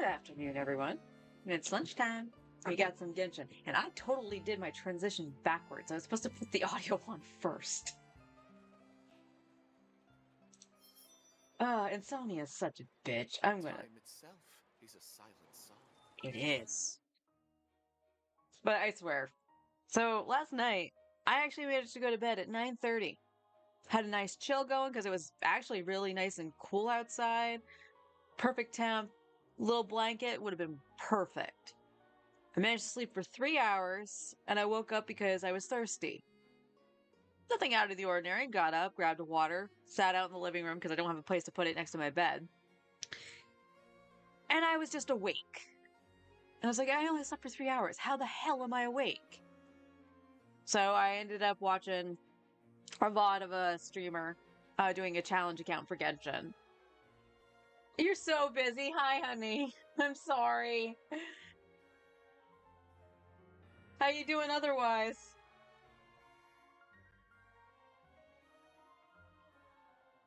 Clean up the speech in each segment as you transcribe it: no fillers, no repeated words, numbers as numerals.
Good afternoon, everyone. It's lunchtime. We got some Genshin, and I totally did my transition backwards. I was supposed to put the audio on first. Insomnia is such a bitch. I'm gonna. Time itself is a silent song. It is. But I swear. So last night, I actually managed to go to bed at 9:30. Had a nice chill going because it was actually really nice and cool outside. Perfect temp. Little blanket would have been perfect. I managed to sleep for 3 hours, and I woke up because I was thirsty. Nothing out of the ordinary. Got up, grabbed a water, sat out in the living room because I don't have a place to put it next to my bed. And I was just awake. And I was like, I only slept for 3 hours. How the hell am I awake? So I ended up watching a VOD of a streamer doing a challenge account for Genshin. You're so busy. Hi, honey. I'm sorry. How you doing otherwise?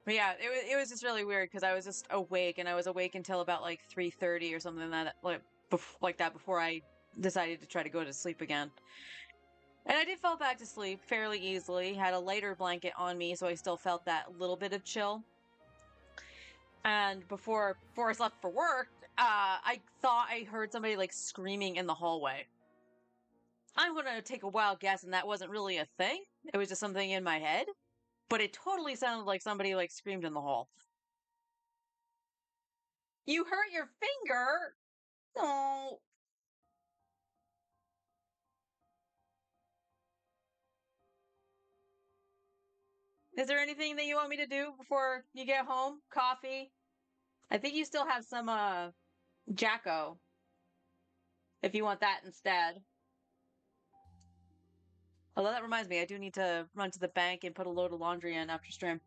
But yeah, it was just really weird because I was just awake, and I was awake until about like 3:30 or something like that before I decided to try to go to sleep again. And I did fall back to sleep fairly easily. Had a lighter blanket on me, so I still felt that little bit of chill. And before I left for work, I thought I heard somebody like screaming in the hallway. I'm gonna take a wild guess, and that wasn't really a thing. It was just something in my head. But it totally sounded like somebody like screamed in the hall. You hurt your finger? Oh. Is there anything that you want me to do before you get home? Coffee? I think you still have some Jacko. If you want that instead. Although that reminds me, I do need to run to the bank and put a load of laundry in after stream.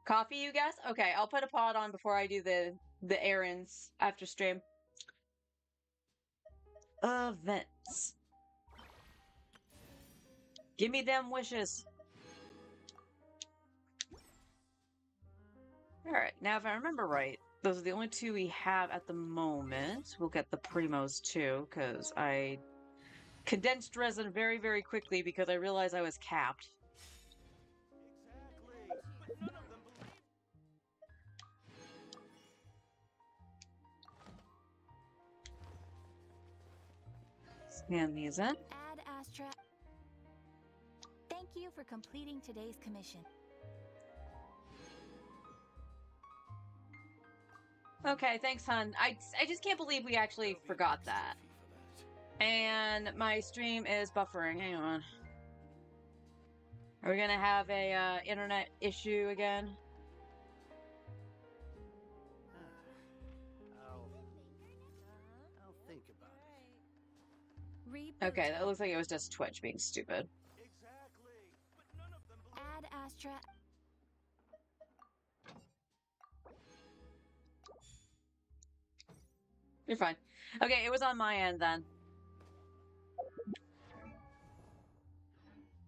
Coffee, you guess? Okay, I'll put a pod on before I do the errands after stream. Events. Give me them wishes. Alright, now if I remember right, those are the only two we have at the moment. We'll get the Primos too, because I condensed resin very, very quickly because I realized I was capped. Exactly. But none of them believe. Scan these in. Ad Astra. Thank you for completing today's commission. Okay, thanks, hon. I just can't believe we actually There'll be a forgot next that. trophy for that. And my stream is buffering. Hang on. Are we gonna have a internet issue again? I'll think about it. Okay, that looks like it was just Twitch being stupid. Exactly. But none of them believe. Ad Astra. You're fine. Okay, it was on my end then.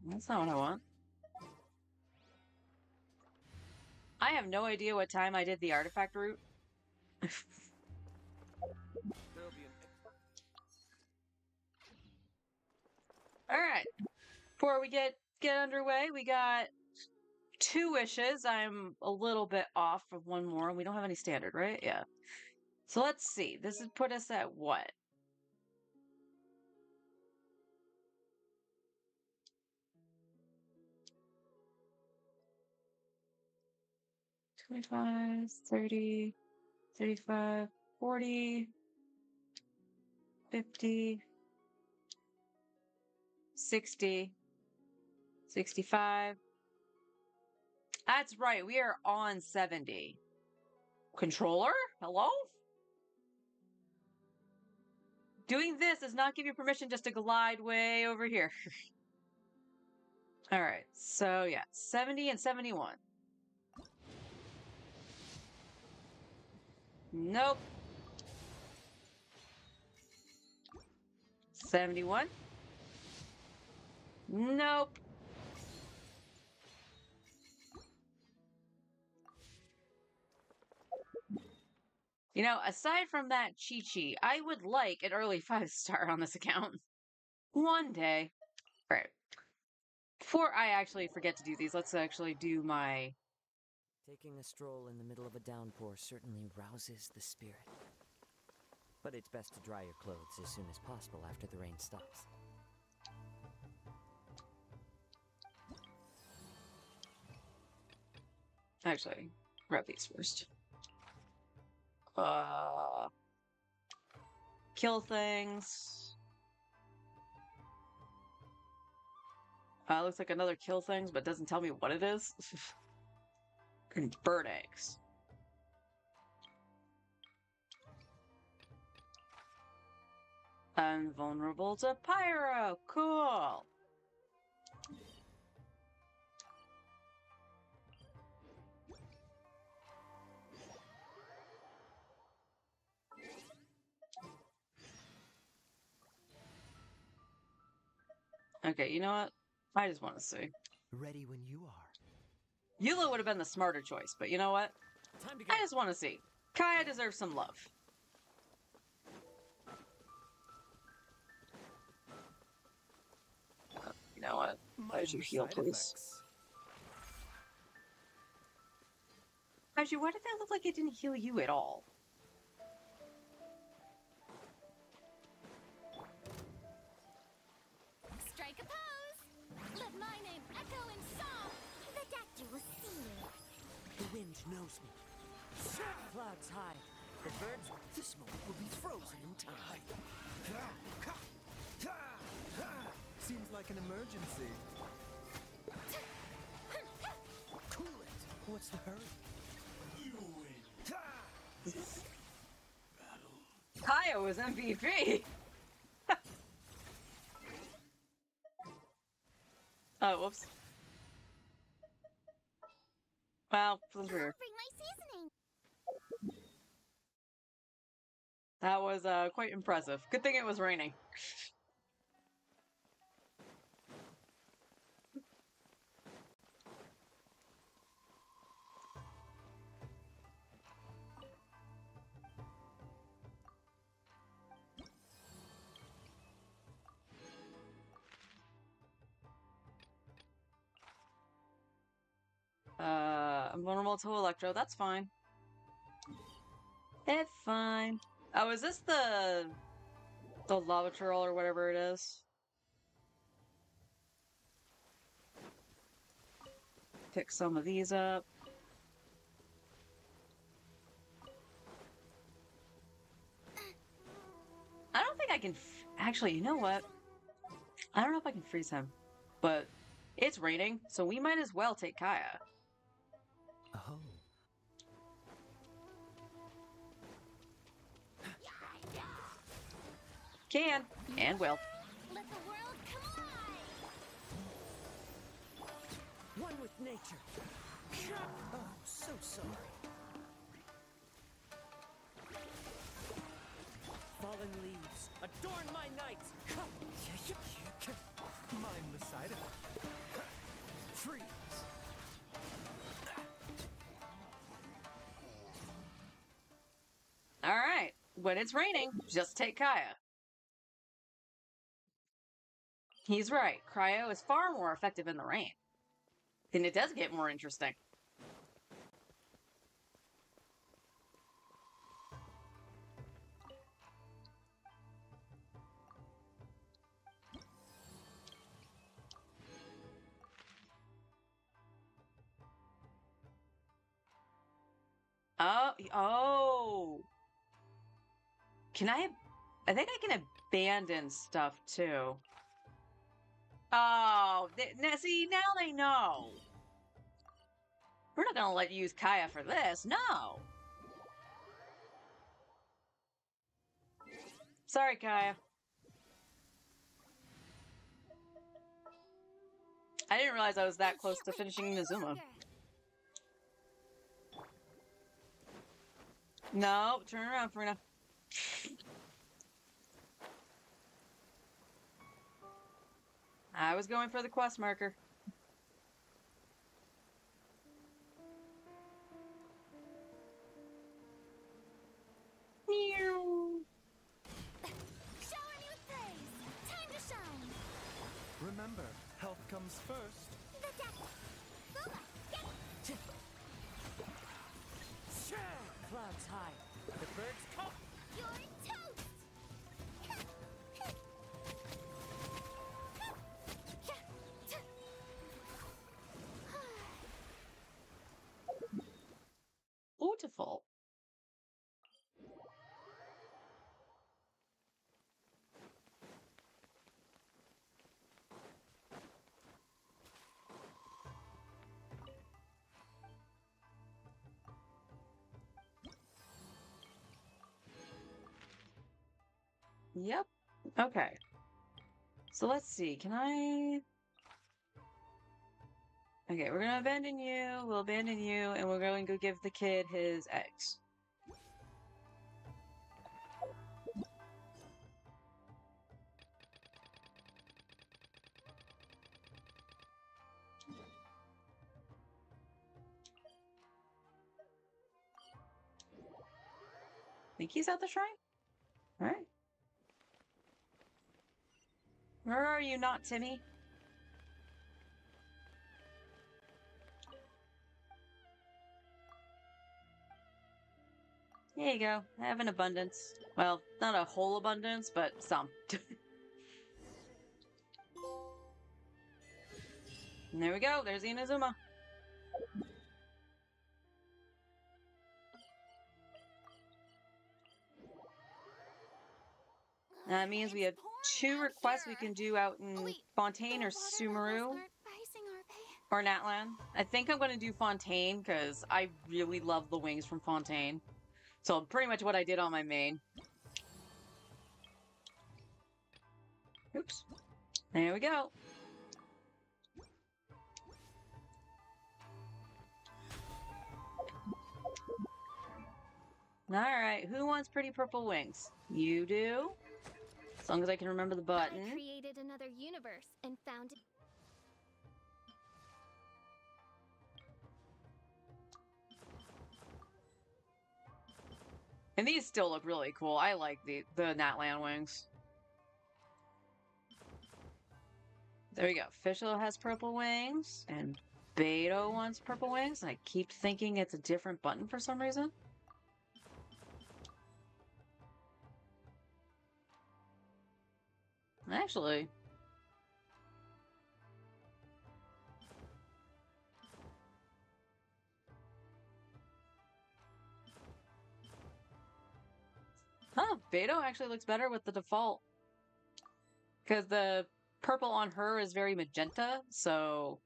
That's not what I want. I have no idea what time I did the artifact route. There'll be an Alright. Before we get underway, we got 2 wishes. I'm a little bit off of one more. We don't have any standard, right? Yeah. So let's see. This would put us at what? $25, $30, $35, $40, $50, $60, $65. That's right. We are on 70. Controller? Hello? Doing this does not give you permission just to glide way over here. All right. So, yeah, 70 and 71. Nope. 71. Nope. You know, aside from that Chi-Chi, I would like an early 5-star on this account. One day. Right. Before I actually forget to do these, let's actually do my... Taking a stroll in the middle of a downpour certainly rouses the spirit. But it's best to dry your clothes as soon as possible after the rain stops. Actually, grab these first. Kill things. Looks like another kill things, but doesn't tell me what it is. And bird eggs. I'm vulnerable to pyro. Cool. Okay, you know what? I just want to see. Ready when you are. Eula would have been the smarter choice, but you know what? Time to go. I just want to see. Kaya deserves some love. You know what? Why did you heal, please? Actually, why did that look like it didn't heal you at all? Strike a pose! Let my name echo in song! The doctor will see you. The wind knows me. Clouds high. The birds. This moment will be frozen in time. Seems like an emergency. Cool it. What's the hurry? Kaya was MVP. Oh, whoops. Well, feels weird. Bring my seasoning. That was quite impressive. Good thing it was raining. I'm vulnerable to Electro. That's fine. It's fine. Oh, is this the lava troll or whatever it is? Pick some of these up. I don't think I can... Actually, you know what? I don't know if I can freeze him. But it's raining, so we might as well take Kaya. Oh. Can. And will. Let the world come alive! One with nature. Oh, so sorry. Fallen leaves, adorn my night. Mind the side effect. Freeze. All right. When it's raining, just take Kaya. He's right. Cryo is far more effective in the rain. And it does get more interesting. Oh. Can I think I can abandon stuff too. Oh, see, now they know. We're not gonna let you use Kaya for this, no. Sorry, Kaya. I didn't realize I was that close to finishing Mizuma. No, turn around, Farina. I was going for the quest marker. health comes first. The deck. Booba, get Clouds high. The birds come. your toast. Beautiful. Yep. Okay. So let's see. Can I? Okay, we're gonna abandon you. We'll abandon you, and we're going to give the kid his eggs. Think he's at the shrine? All right. Where are you, not Timmy? There you go. I have an abundance. Well, not a whole abundance, but some. And there we go. There's Inazuma. That means we have 2 requests we can do out in Fontaine or Sumeru or Natlan. I think I'm going to do Fontaine because I really love the wings from Fontaine. So pretty much what I did on my main. Oops. There we go. Alright, who wants pretty purple wings? You do? As long as I can remember the button. I created another universe and found it. And these still look really cool. I like the Natlan wings. There we go. Fischl has purple wings, and Beto wants purple wings, and I keep thinking it's a different button for some reason. Actually. Huh, Beto actually looks better with the default. Because the purple on her is very magenta, so...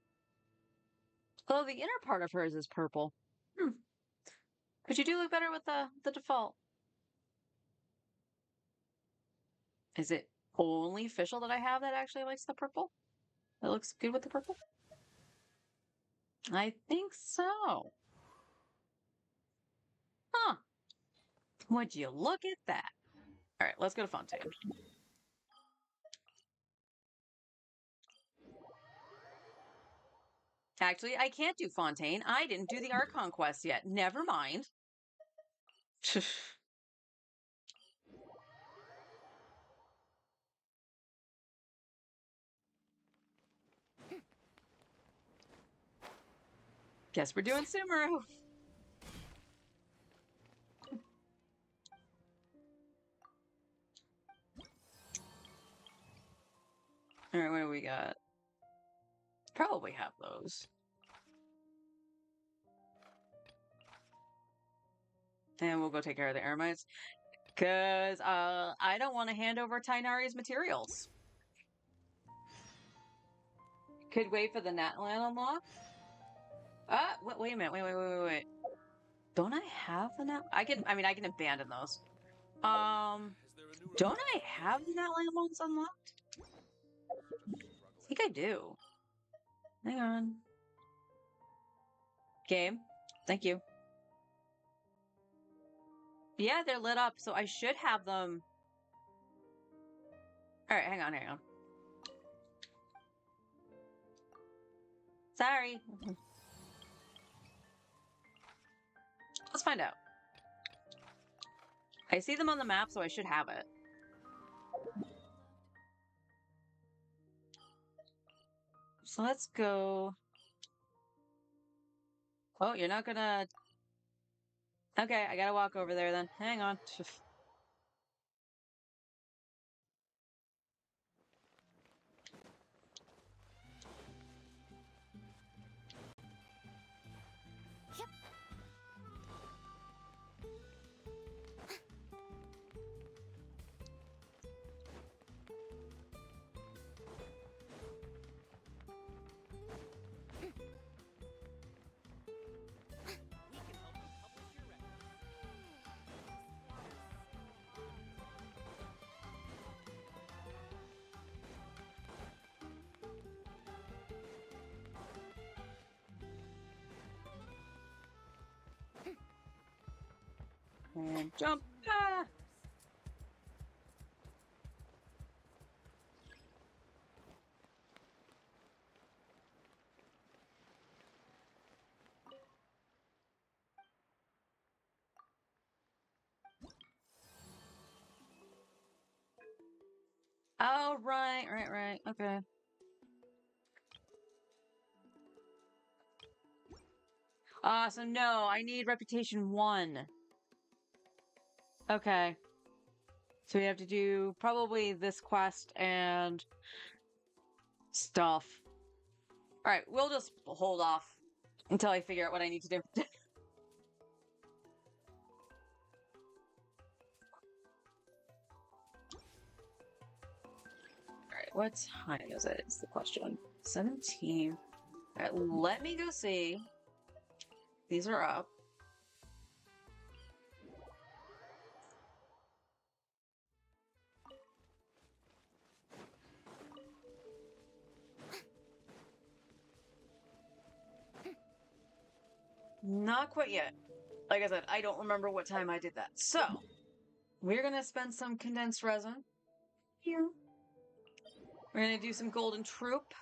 Although the inner part of hers is purple. But you do look better with the default. Is it only Fischl that I have that actually likes the purple? That looks good with the purple? I think so. Huh. Would you look at that? Alright, let's go to Fontaine. Actually, I can't do Fontaine. I didn't do the Archon quest yet. Never mind. Guess we're doing Sumeru. Alright, what do we got? Probably have those. And we'll go take care of the Eremites. Because I don't want to hand over Tighnari's materials. Could wait for the Natlan unlock. Wait a minute. Wait. Don't I have the Nat? I can abandon those. Don't I have the Natlan ones unlocked? I think I do. Hang on. Game. Thank you. Yeah, they're lit up, so I should have them. Alright, hang on. Sorry. Let's find out. I see them on the map, so I should have it. So let's go. Oh, you're not gonna. Okay, I gotta walk over there then. Hang on. And jump. Ah! Oh, right. Okay. So no, I need reputation 1. Okay. So we have to do probably this quest and stuff. Alright, we'll just hold off until I figure out what I need to do. Alright, what time is it? Is the question. 17. Alright, let me go see. These are up. Not quite yet. Like I said, I don't remember what time I did that. So, we're gonna spend some condensed resin here. We're gonna do some golden troop.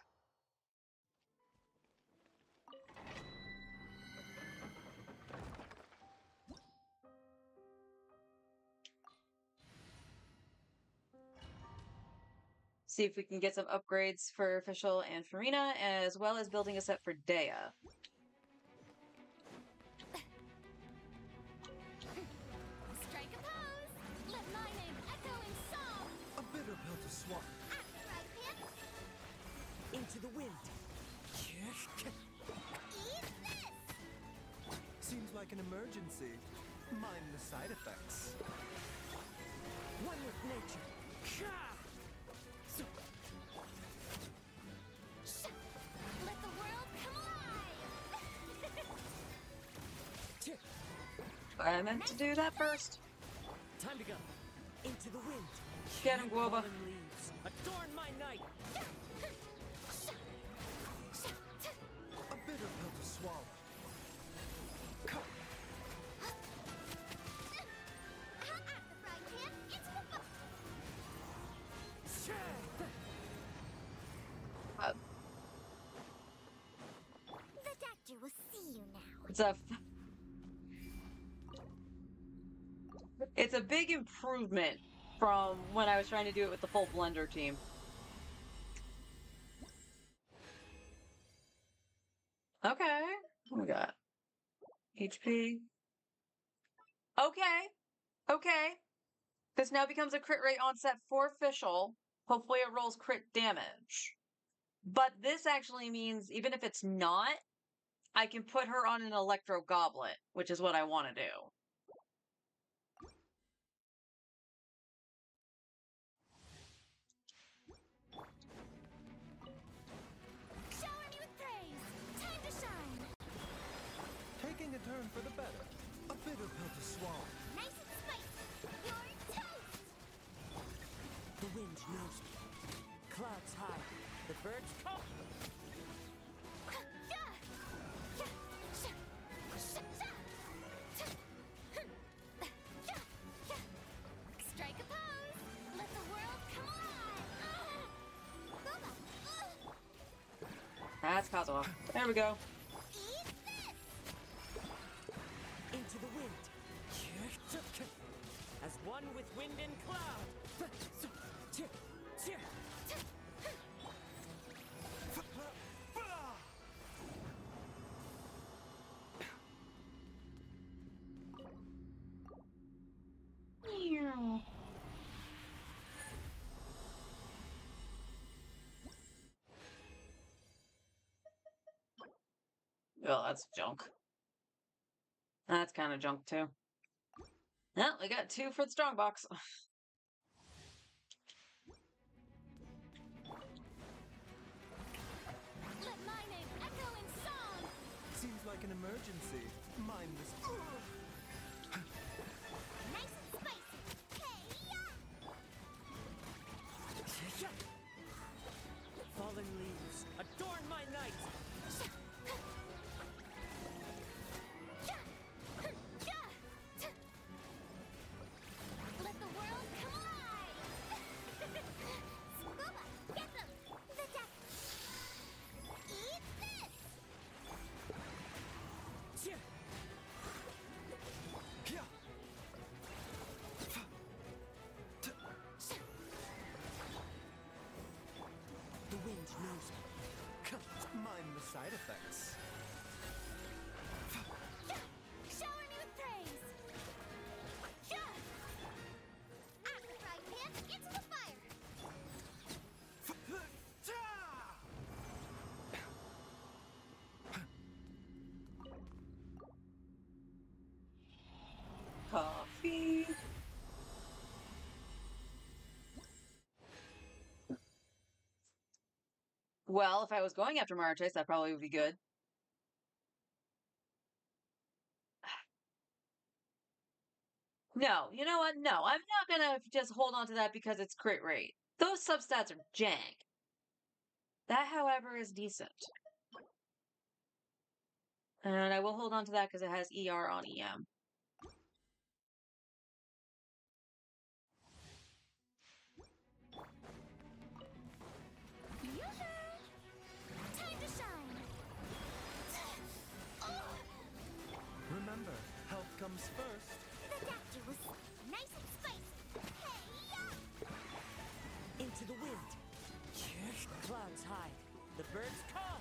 See if we can get some upgrades for Fischl and Farina, as well as building a set for Dea. Strike a pose. Let my name echo in song. A bitter pill to swallow. After I pants. Into the wind. Eat this. Seems like an emergency. Mind the side effects. One with nature. Let the world come alive. I meant to do that first. Time to go. Into the wind. Get him, Guoba. Fallen leaves. Adorn my night. A bitter pill to swallow. After frying pan, it's football. The doctor will see you now. It's a big improvement from when I was trying to do it with the full Blender team. Okay. What we got? HP. Okay. This now becomes a crit rate onset for Fischl. Hopefully it rolls crit damage. But this actually means even if it's not, I can put her on an Electro Goblet, which is what I want to do. Shower me with praise. Time to shine. Taking a turn for the better. A bitter pill to swallow. Nice and spicy. You're toast. The wind knows me. Clouds high. The birds call. Strike a pose. Let the world come alive. That's Kazuha. There we go. Eat this. Into the wind. As one with wind and cloud. Oh, that's junk. That's kind of junk, too. Well, we got 2 for the strong box. Let my name echo in song. Seems like an emergency. Mind this. Nice and spicy. Hey-ya! Fallen leaves, adorn my night! Let the world come alive! Scuba, get them! The deck! Eat this! Yeah. The wind knows me. Mind the side effects. Shower me with praise! Out the frying pan, into the fire! Coffee. Well, if I was going after Marchese, that probably would be good. No, you know what? No, I'm not gonna just hold on to that because it's crit rate. Those substats are jank. That, however, is decent. And I will hold on to that because it has ER on EM. Time to shine! Remember, health comes first. The dactyl was nice and spicy! Hey-ya! Into the wind. Clouds high. The birds call.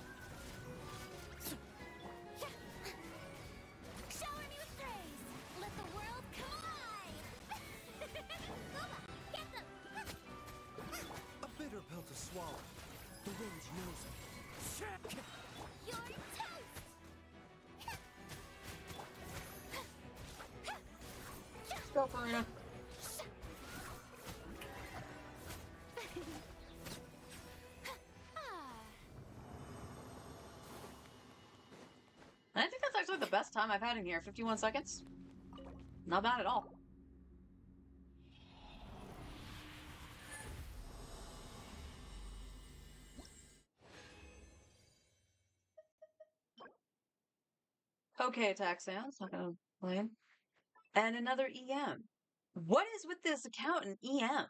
Shower me with praise! Let the world come alive! Scuba, get them! A bitter pill to swallow. The wind knows me. You're toast! Let's go, Farina. I think that's actually the best time I've had in here. 51 seconds. Not bad at all. Okay, attack sounds. Not gonna blame. And another EM. What is with this account in EM?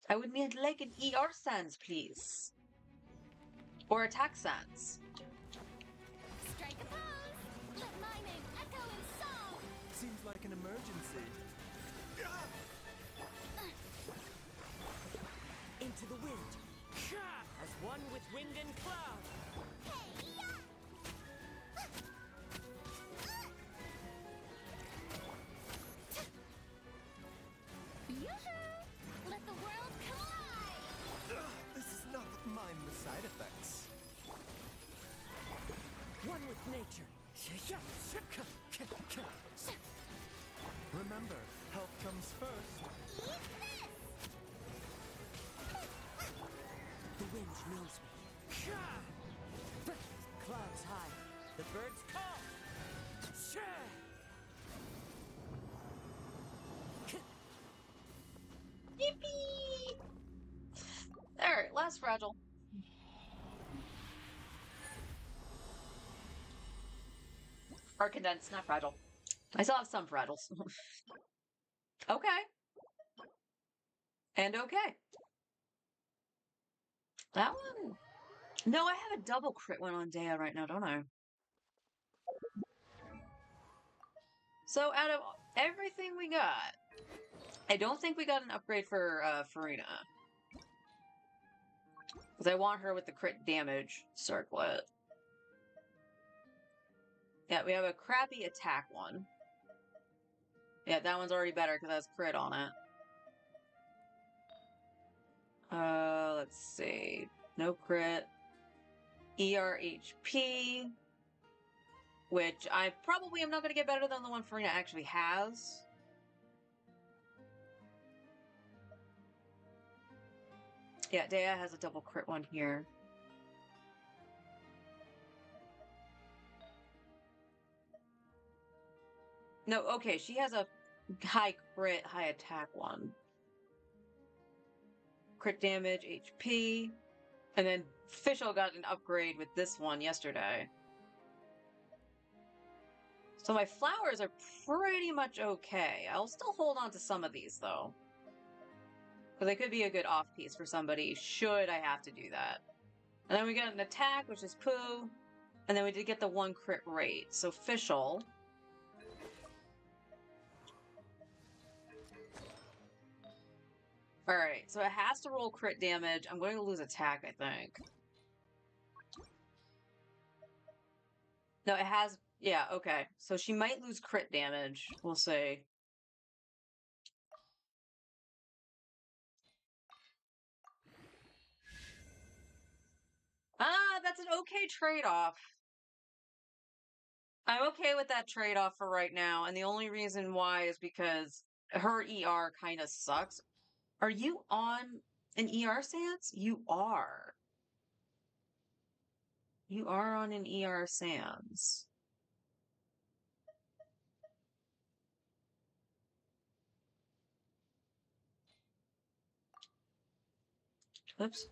I would need like an ER sans, please. Or attack sans. Strike a pose! Let my name echo in song! Seems like an emergency. Into the wind. As one with wind and cloud. Hey-ya! Yoo-hoo! Let the world come alive! This is not mind the side effects. One with nature. Remember, health comes first. Eat this! The wind knows me. Clouds high. The birds call. Yippee! Alright, last fragile. Or condensed, not fragile. I still have some fragiles. Okay. And okay. That one. No, I have a double crit one on Dea right now, don't I? So out of everything we got, I don't think we got an upgrade for Farina. Because I want her with the crit damage circlet. Yeah, we have a crappy attack one. Yeah, that one's already better because it has crit on it. Let's see. No crit. ERHP, which I probably am not going to get better than the one Farina actually has. Yeah, Dea has a double crit one here. No, okay, she has a high crit, high attack one. Crit damage, HP, and then Fischl got an upgrade with this one yesterday. So my flowers are pretty much okay. I'll still hold on to some of these, though. Because they could be a good off-piece for somebody, should I have to do that. And then we got an attack, which is Pooh. And then we did get the 1 crit rate. So Fischl. Alright, so it has to roll crit damage. I'm going to lose attack, I think. No, it has... Yeah, okay. So she might lose crit damage. We'll see. Ah, that's an okay trade-off. I'm okay with that trade-off for right now, and the only reason why is because her ER kind of sucks. Are you on an ER Sans? You are. You are on an ER Sans. Oops.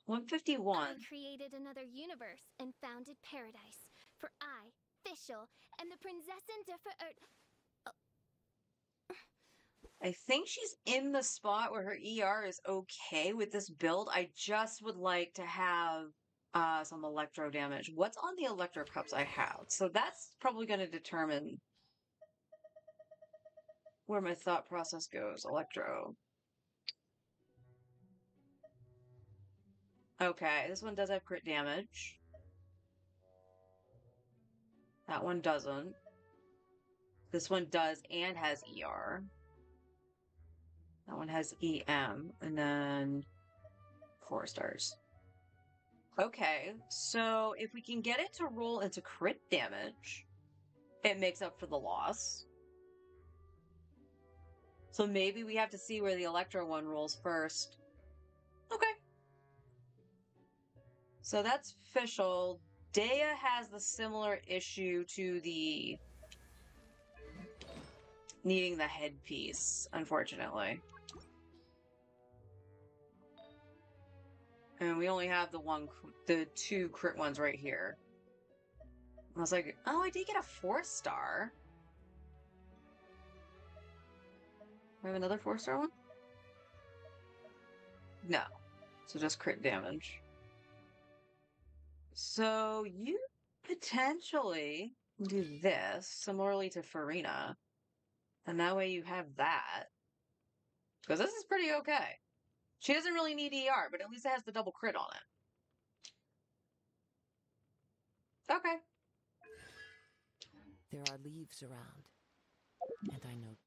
151. I created another universe and founded paradise. For I, Fischl, and the Prinzessin de I think she's in the spot where her ER is okay with this build. I just would like to have some electro damage. What's on the electro cups I have? So that's probably going to determine where my thought process goes. Electro. Okay, this one does have crit damage. That one doesn't. This one does and has ER. That one has EM, and then 4 stars. Okay, so if we can get it to roll into crit damage, it makes up for the loss. So maybe we have to see where the Electro one rolls first. Okay. So that's Fischl. Dea has the similar issue to the needing the headpiece, unfortunately. And we only have the 2 crit ones right here. I was like, oh, I did get a 4-star. We have another 4-star one? No. So just crit damage. So you potentially do this, similarly to Farina. And that way you have that. Because this is pretty okay. She doesn't really need ER, but at least it has the double crit on it. Okay. There are leaves around, and I know.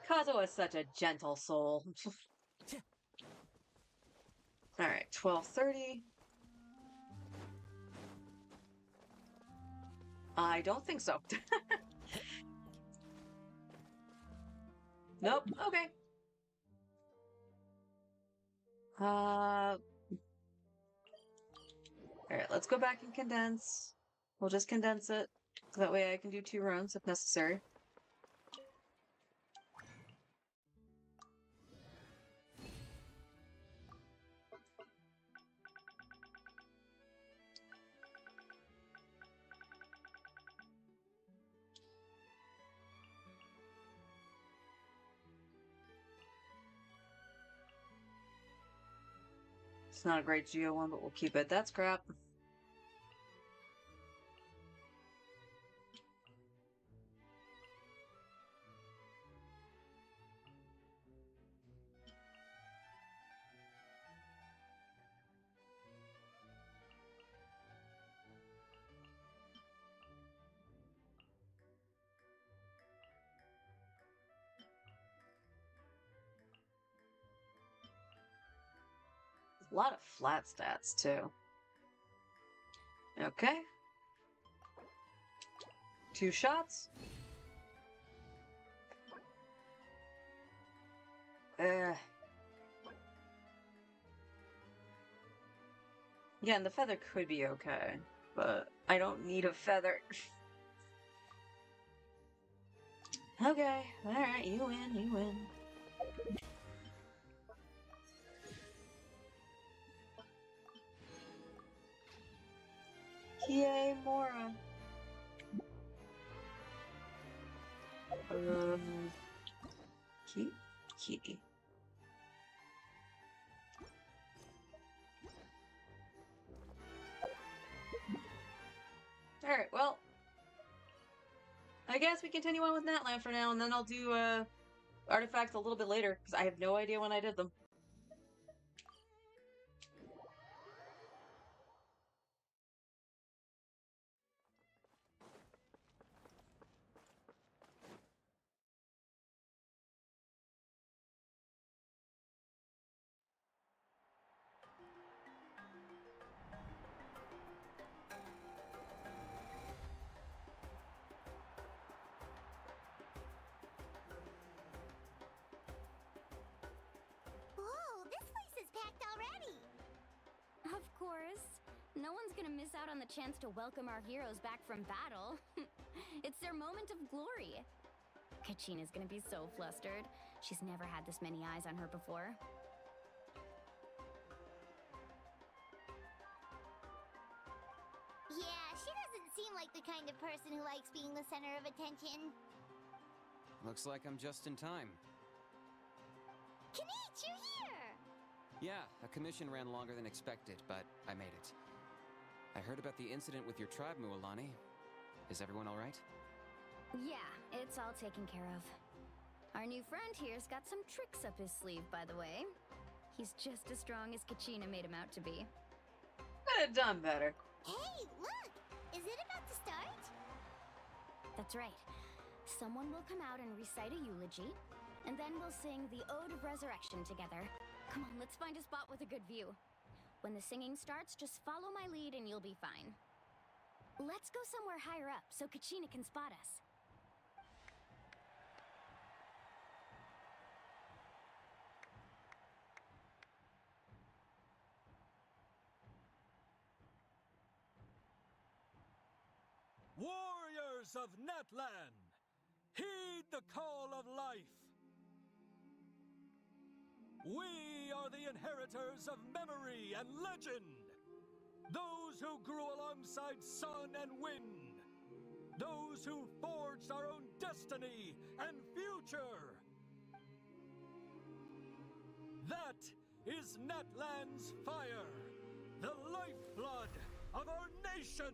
Kazuo is such a gentle soul. Alright, 12:30. I don't think so. Nope, okay. Alright, let's go back and condense. We'll just condense it. So that way I can do 2 runs if necessary. It's not a great Geo one, but we'll keep it. That's crap. A lot of flat stats, too. Okay. 2 shots. Yeah, and the feather could be okay, but I don't need a feather. Okay, alright, you win, you win. Yay, Mora. Key. Alright, well, I guess we continue on with Natlan for now, and then I'll do artifacts a little bit later, because I have no idea when I did them. Whoa, this place is packed already! Of course. No one's gonna miss out on the chance to welcome our heroes back from battle. It's their moment of glory. Kachina's gonna be so flustered. She's never had this many eyes on her before. Yeah, she doesn't seem like the kind of person who likes being the center of attention. Looks like I'm just in time. Kanich, you're here! Yeah, a commission ran longer than expected, but I made it. I heard about the incident with your tribe, Mualani. Is everyone all right? Yeah, it's all taken care of. Our new friend here's got some tricks up his sleeve, by the way. He's just as strong as Kachina made him out to be. Could have done better. Hey, look! Is it about to start? That's right. Someone will come out and recite a eulogy, and then we'll sing the Ode of Resurrection together. Come on, let's find a spot with a good view. When the singing starts, just follow my lead and you'll be fine. Let's go somewhere higher up so Kachina can spot us. Warriors of Natlan, heed the call of life. We are the inheritors of memory and legend. Those who grew alongside sun and wind. Those who forged our own destiny and future. That is Natlan's fire, the lifeblood of our nation.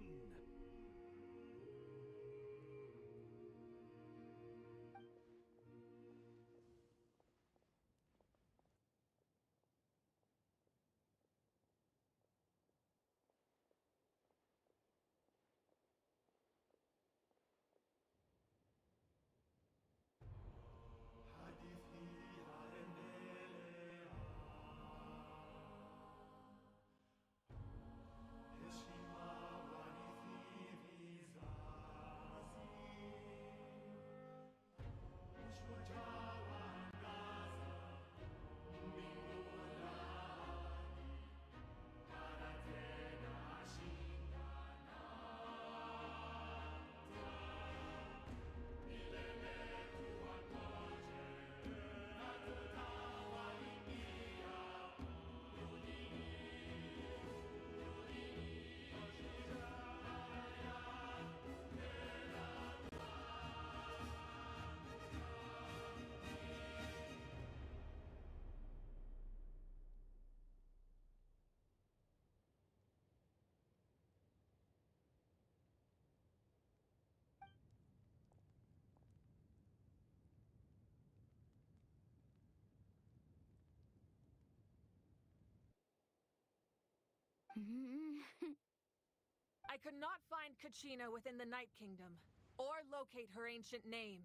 I could not find Kachina within the Night Kingdom, or locate her ancient name.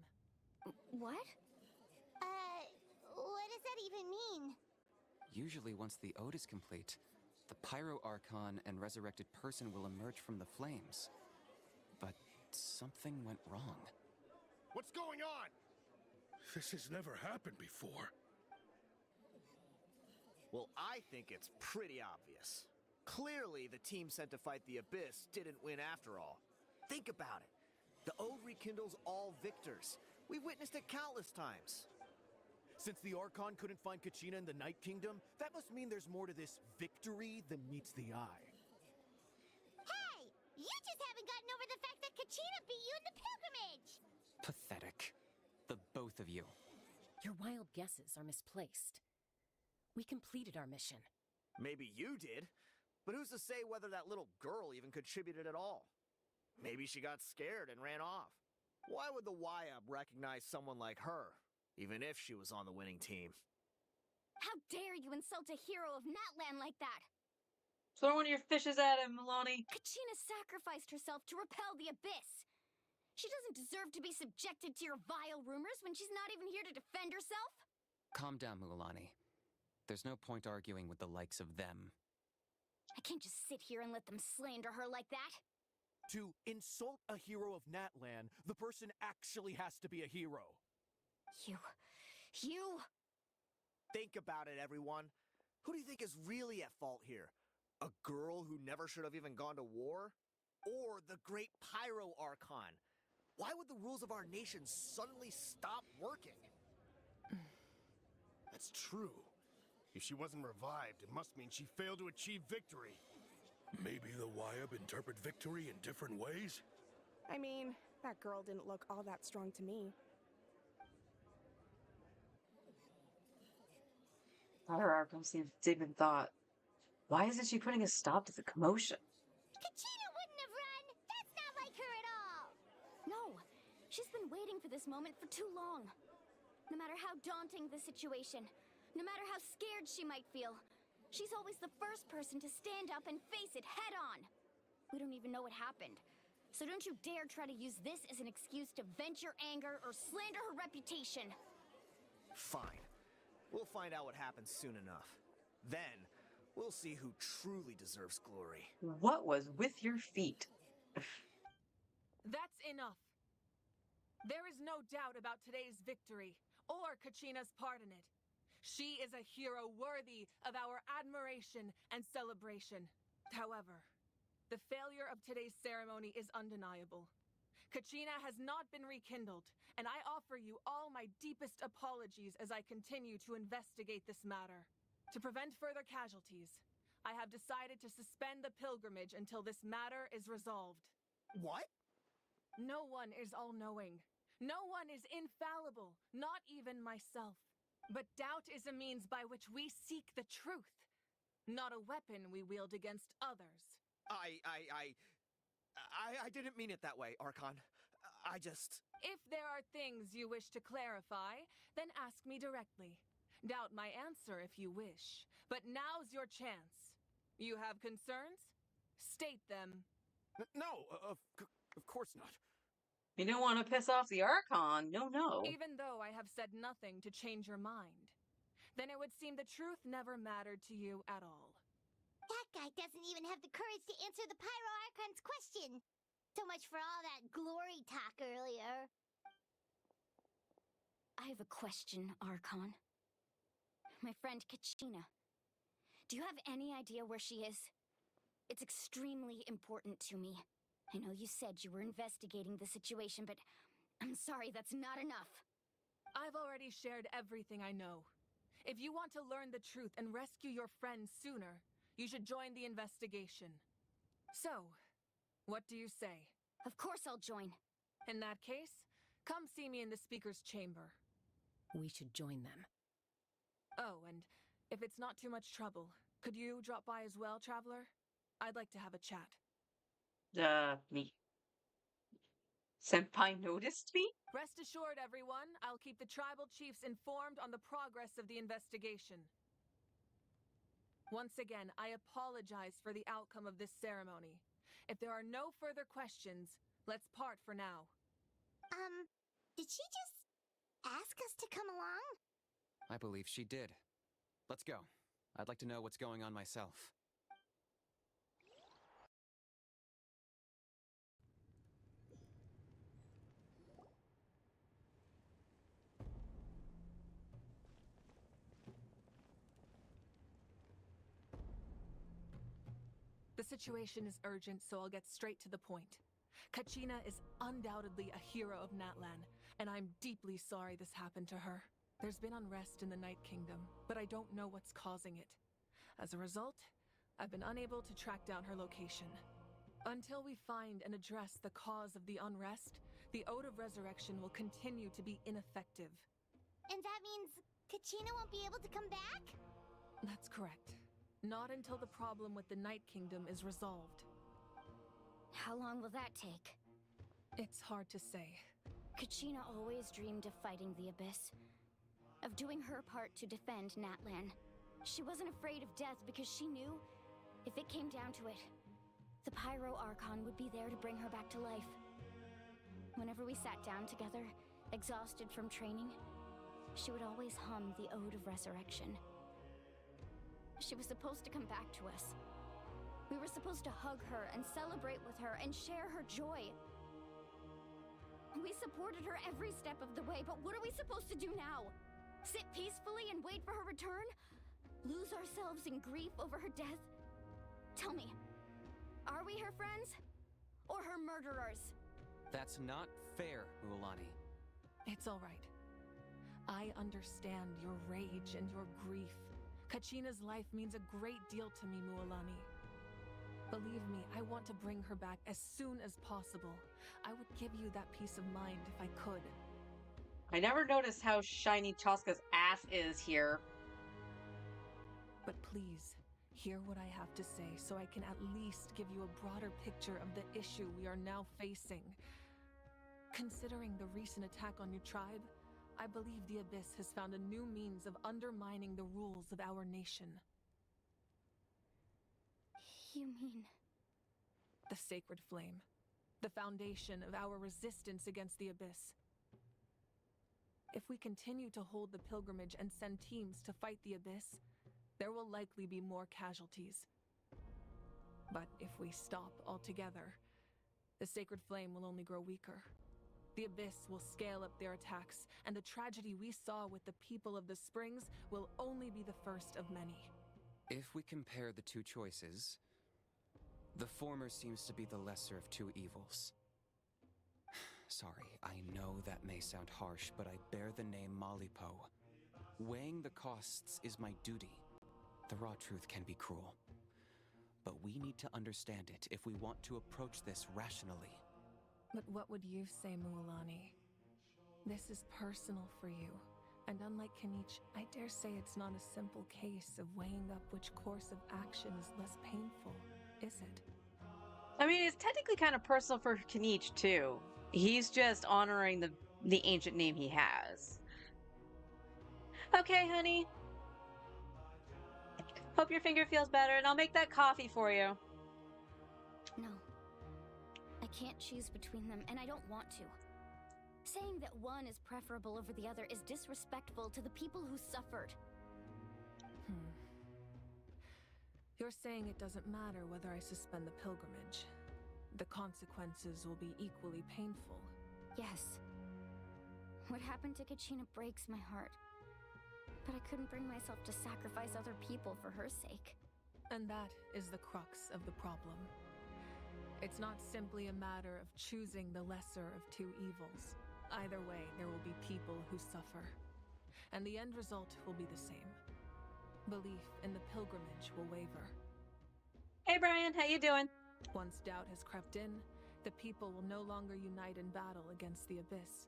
What? What does that even mean? Usually once the ode is complete, the Pyro Archon and resurrected person will emerge from the flames. But something went wrong. What's going on? This has never happened before. Well, I think it's pretty obvious. Clearly, the team sent to fight the Abyss didn't win after all. Think about it. The Ode rekindles all victors. We've witnessed it countless times. Since the Archon couldn't find Kachina in the Night Kingdom, that must mean there's more to this victory than meets the eye. Hey! You just haven't gotten over the fact that Kachina beat you in the pilgrimage! Pathetic. The both of you. Your wild guesses are misplaced. We completed our mission. Maybe you did, but who's to say whether that little girl even contributed at all? Maybe she got scared and ran off. Why would the YAB recognize someone like her, even if she was on the winning team? How dare you insult a hero of Natlan like that? Throw one of your fishes at him, Milani. Kachina sacrificed herself to repel the Abyss. She doesn't deserve to be subjected to your vile rumors when she's not even here to defend herself. Calm down, Mualani. There's no point arguing with the likes of them. I can't just sit here and let them slander her like that. To insult a hero of Natlan, the person actually has to be a hero. You... Think about it, everyone. Who do you think is really at fault here? A girl who never should have even gone to war? Or the great Pyro Archon? Why would the rules of our nation suddenly stop working? That's true. If she wasn't revived, it must mean she failed to achieve victory. Maybe the YAB interpret victory in different ways? I mean, that girl didn't look all that strong to me. Her Arkham seems deep in thought. Why isn't she putting a stop to the commotion? Kachina wouldn't have run! That's not like her at all! No, she's been waiting for this moment for too long. No matter how daunting the situation, no matter how scared she might feel, she's always the first person to stand up and face it head on. We don't even know what happened. So don't you dare try to use this as an excuse to vent your anger or slander her reputation. Fine. We'll find out what happens soon enough. Then, we'll see who truly deserves glory. What was with your feet? That's enough. There is no doubt about today's victory, or Kachina's part in it. She is a hero worthy of our admiration and celebration. However, the failure of today's ceremony is undeniable. Kachina has not been rekindled, and I offer you all my deepest apologies as I continue to investigate this matter. To prevent further casualties, I have decided to suspend the pilgrimage until this matter is resolved. What? No one is all-knowing. No one is infallible, not even myself. But doubt is a means by which we seek the truth, not a weapon we wield against others. I didn't mean it that way, Archon. I just... If there are things you wish to clarify, then ask me directly. Doubt my answer if you wish, but now's your chance. You have concerns? State them. No, of course not. You don't want to piss off the Archon. No. Even though I have said nothing to change your mind, then it would seem the truth never mattered to you at all. That guy doesn't even have the courage to answer the Pyro Archon's question. So much for all that glory talk earlier. I have a question, Archon. My friend Kachina. Do you have any idea where she is? It's extremely important to me. I know you said you were investigating the situation, but I'm sorry, that's not enough. I've already shared everything I know. If you want to learn the truth and rescue your friend sooner, you should join the investigation. So, what do you say? Of course I'll join. In that case, come see me in the speaker's chamber. We should join them. Oh, and if it's not too much trouble, could you drop by as well, Traveler? I'd like to have a chat. Me. Senpai noticed me? Rest assured, everyone, I'll keep the tribal chiefs informed on the progress of the investigation. Once again, I apologize for the outcome of this ceremony. If there are no further questions, let's part for now. Did she just ask us to come along? I believe she did. Let's go. I'd like to know what's going on myself. The situation is urgent, so I'll get straight to the point. Kachina is undoubtedly a hero of Natlan, and I'm deeply sorry this happened to her. There's been unrest in the Night Kingdom, but I don't know what's causing it. As a result, I've been unable to track down her location. Until we find and address the cause of the unrest, the Ode of Resurrection will continue to be ineffective. And that means Kachina won't be able to come back? That's correct. Not until the problem with the Night Kingdom is resolved. How long will that take? It's hard to say. Kachina always dreamed of fighting the Abyss, of doing her part to defend Natlan. She wasn't afraid of death because she knew, if it came down to it, the Pyro Archon would be there to bring her back to life. Whenever we sat down together, exhausted from training, she would always hum the Ode of Resurrection. She was supposed to come back to us. We were supposed to hug her and celebrate with her and share her joy. We supported her every step of the way, but what are we supposed to do now? Sit peacefully and wait for her return? Lose ourselves in grief over her death? Tell me, are we her friends? Or her murderers? That's not fair, Mualani. It's all right. I understand your rage and your grief. Kachina's life means a great deal to me, Mualani. Believe me, I want to bring her back as soon as possible. I would give you that peace of mind if I could. I never noticed how shiny Chaska's ass is here. But please, hear what I have to say so I can at least give you a broader picture of the issue we are now facing. Considering the recent attack on your tribe, I believe the Abyss has found a new means of undermining the rules of our nation. You mean... The Sacred Flame. The foundation of our resistance against the Abyss. If we continue to hold the pilgrimage and send teams to fight the Abyss, there will likely be more casualties. But if we stop altogether, the Sacred Flame will only grow weaker. The Abyss will scale up their attacks, and the tragedy we saw with the people of the Springs will only be the first of many. If we compare the two choices, the former seems to be the lesser of two evils. Sorry, I know that may sound harsh, but I bear the name Malipo. Weighing the costs is my duty. The raw truth can be cruel. But we need to understand it if we want to approach this rationally. But what would you say, Mualani? This is personal for you. And unlike Kinich, I dare say it's not a simple case of weighing up which course of action is less painful, is it? I mean, it's technically kind of personal for Kinich, too. He's just honoring the ancient name he has. Okay, honey. Hope your finger feels better, and I'll make that coffee for you. No. I can't choose between them, and I don't want to. Saying that one is preferable over the other is disrespectful to the people who suffered. You're saying it doesn't matter whether I suspend the pilgrimage. The consequences will be equally painful. Yes. What happened to Kachina breaks my heart. But I couldn't bring myself to sacrifice other people for her sake. And that is the crux of the problem. It's not simply a matter of choosing the lesser of two evils. Either way, there will be people who suffer. And the end result will be the same. Belief in the pilgrimage will waver. Hey Brian, how you doing? Once doubt has crept in, the people will no longer unite in battle against the Abyss.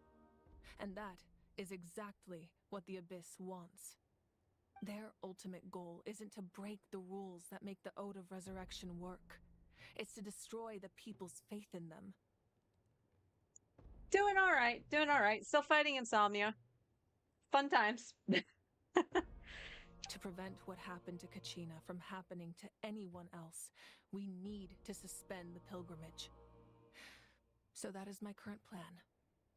And that is exactly what the Abyss wants. Their ultimate goal isn't to break the rules that make the Ode of Resurrection work. It's to destroy the people's faith in them. Doing all right, doing all right. Still fighting insomnia. Fun times. To prevent what happened to Kachina from happening to anyone else, we need to suspend the pilgrimage. So that is my current plan.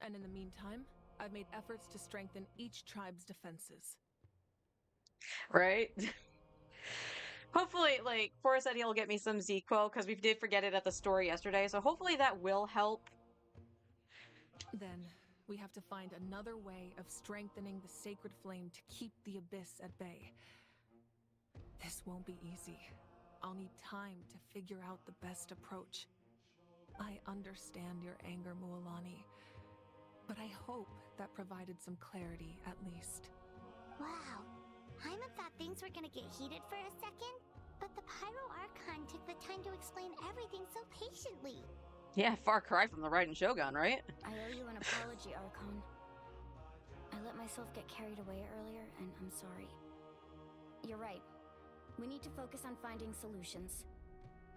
And in the meantime, I've made efforts to strengthen each tribe's defenses. Right? Hopefully, like, Forrest said he'll get me some ZQuil, because we did forget it at the store yesterday, so hopefully that will help. Then, we have to find another way of strengthening the sacred flame to keep the Abyss at bay. This won't be easy. I'll need time to figure out the best approach. I understand your anger, Mualani, but I hope that provided some clarity, at least. Wow. Hyman thought things were gonna get heated for a second, but the Pyro Archon took the time to explain everything so patiently. Yeah, far cry from the Raiden Shogun, right? I owe you an apology, Archon. I let myself get carried away earlier, and I'm sorry. You're right. We need to focus on finding solutions.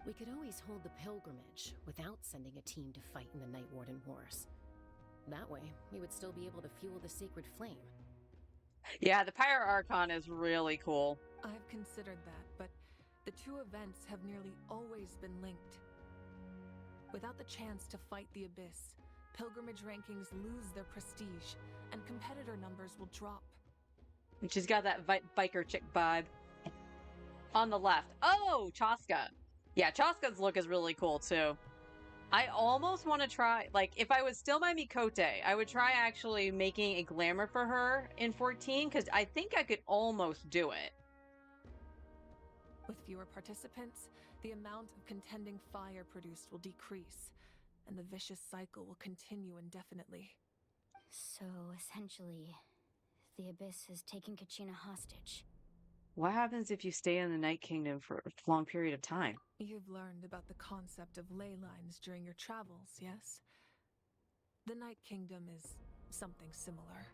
We could always hold the pilgrimage without sending a team to fight in the Night Warden Wars. That way, we would still be able to fuel the sacred flame. Yeah, the Pyro Archon is really cool. I've considered that, but the two events have nearly always been linked. Without the chance to fight the Abyss, pilgrimage rankings lose their prestige, and competitor numbers will drop. And she's got that biker chick vibe. On the left. Oh, Chaska. Yeah, Chaska's look is really cool, too. I almost want to try, like, if I was still my Mikote, I would try actually making a glamour for her in 14, because I think I could almost do it. With fewer participants, the amount of contending fire produced will decrease, and the vicious cycle will continue indefinitely. So, essentially, the Abyss is taking Kachina hostage. What happens if you stay in the Night Kingdom for a long period of time? You've learned about the concept of ley lines during your travels, yes? The Night Kingdom is something similar.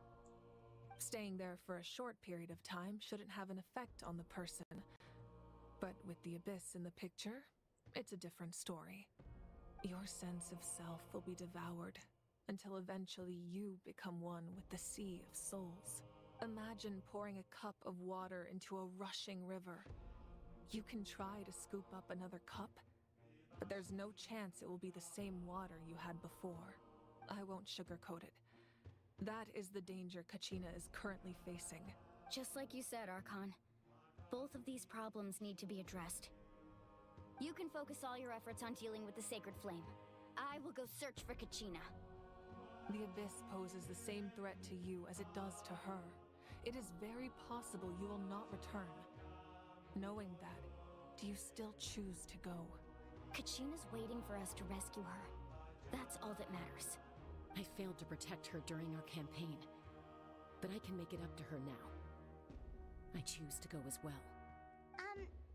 Staying there for a short period of time shouldn't have an effect on the person. But with the Abyss in the picture, it's a different story. Your sense of self will be devoured, until eventually you become one with the Sea of Souls. Imagine pouring a cup of water into a rushing river. You can try to scoop up another cup, but there's no chance it will be the same water you had before. I won't sugarcoat it. That is the danger Kachina is currently facing. Just like you said, Archon. Both of these problems need to be addressed. You can focus all your efforts on dealing with the Sacred Flame. I will go search for Kachina. The Abyss poses the same threat to you as it does to her. It is very possible you will not return. Knowing that, do you still choose to go? Kachina's waiting for us to rescue her. That's all that matters. I failed to protect her during our campaign, but I can make it up to her now. I choose to go as well.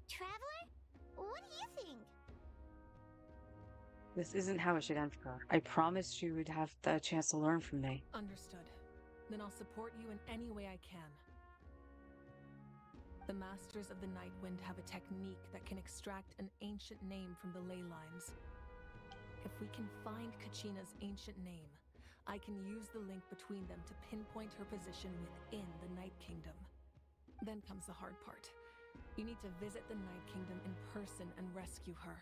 Traveler? What do you think? This isn't how it should end for her. I promised you would have the chance to learn from me. Understood. Then I'll support you in any way I can. The Masters of the Nightwind have a technique that can extract an ancient name from the ley lines. If we can find Kachina's ancient name, I can use the link between them to pinpoint her position within the Night Kingdom. Then comes the hard part. You need to visit the Night Kingdom in person and rescue her.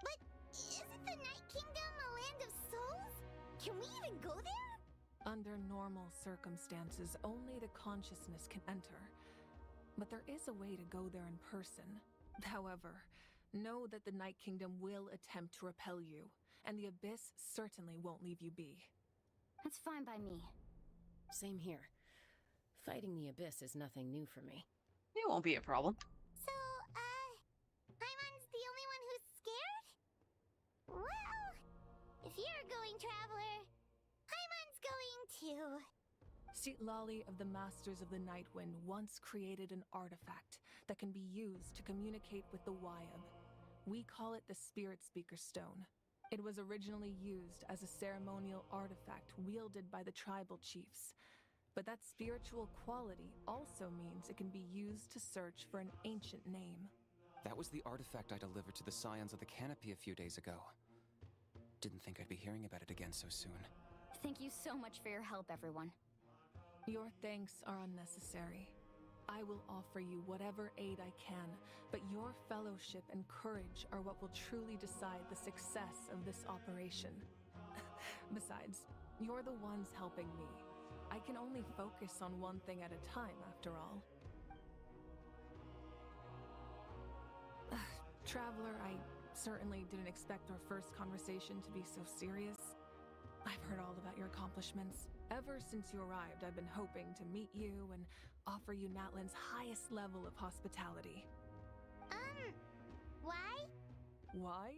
But isn't the Night Kingdom a land of souls? Can we even go there? Under normal circumstances, only the consciousness can enter. But there is a way to go there in person. However, know that the Night Kingdom will attempt to repel you, and the Abyss certainly won't leave you be. That's fine by me. Same here. Fighting the Abyss is nothing new for me. It won't be a problem. So, Hyman's the only one who's scared? Well, if you're going, Traveler, Hyman's going too. Citlali of the Masters of the Nightwind once created an artifact that can be used to communicate with the Wyab. We call it the Spirit Speaker Stone. It was originally used as a ceremonial artifact wielded by the tribal chiefs. But that spiritual quality also means it can be used to search for an ancient name. That was the artifact I delivered to the Scions of the Canopy a few days ago. Didn't think I'd be hearing about it again so soon. Thank you so much for your help, everyone. Your thanks are unnecessary. I will offer you whatever aid I can, but your fellowship and courage are what will truly decide the success of this operation. Besides, you're the ones helping me. I can only focus on one thing at a time, after all. Traveler, I certainly didn't expect our first conversation to be so serious. I've heard all about your accomplishments. Ever since you arrived, I've been hoping to meet you and offer you Natlan's highest level of hospitality. Why? Why?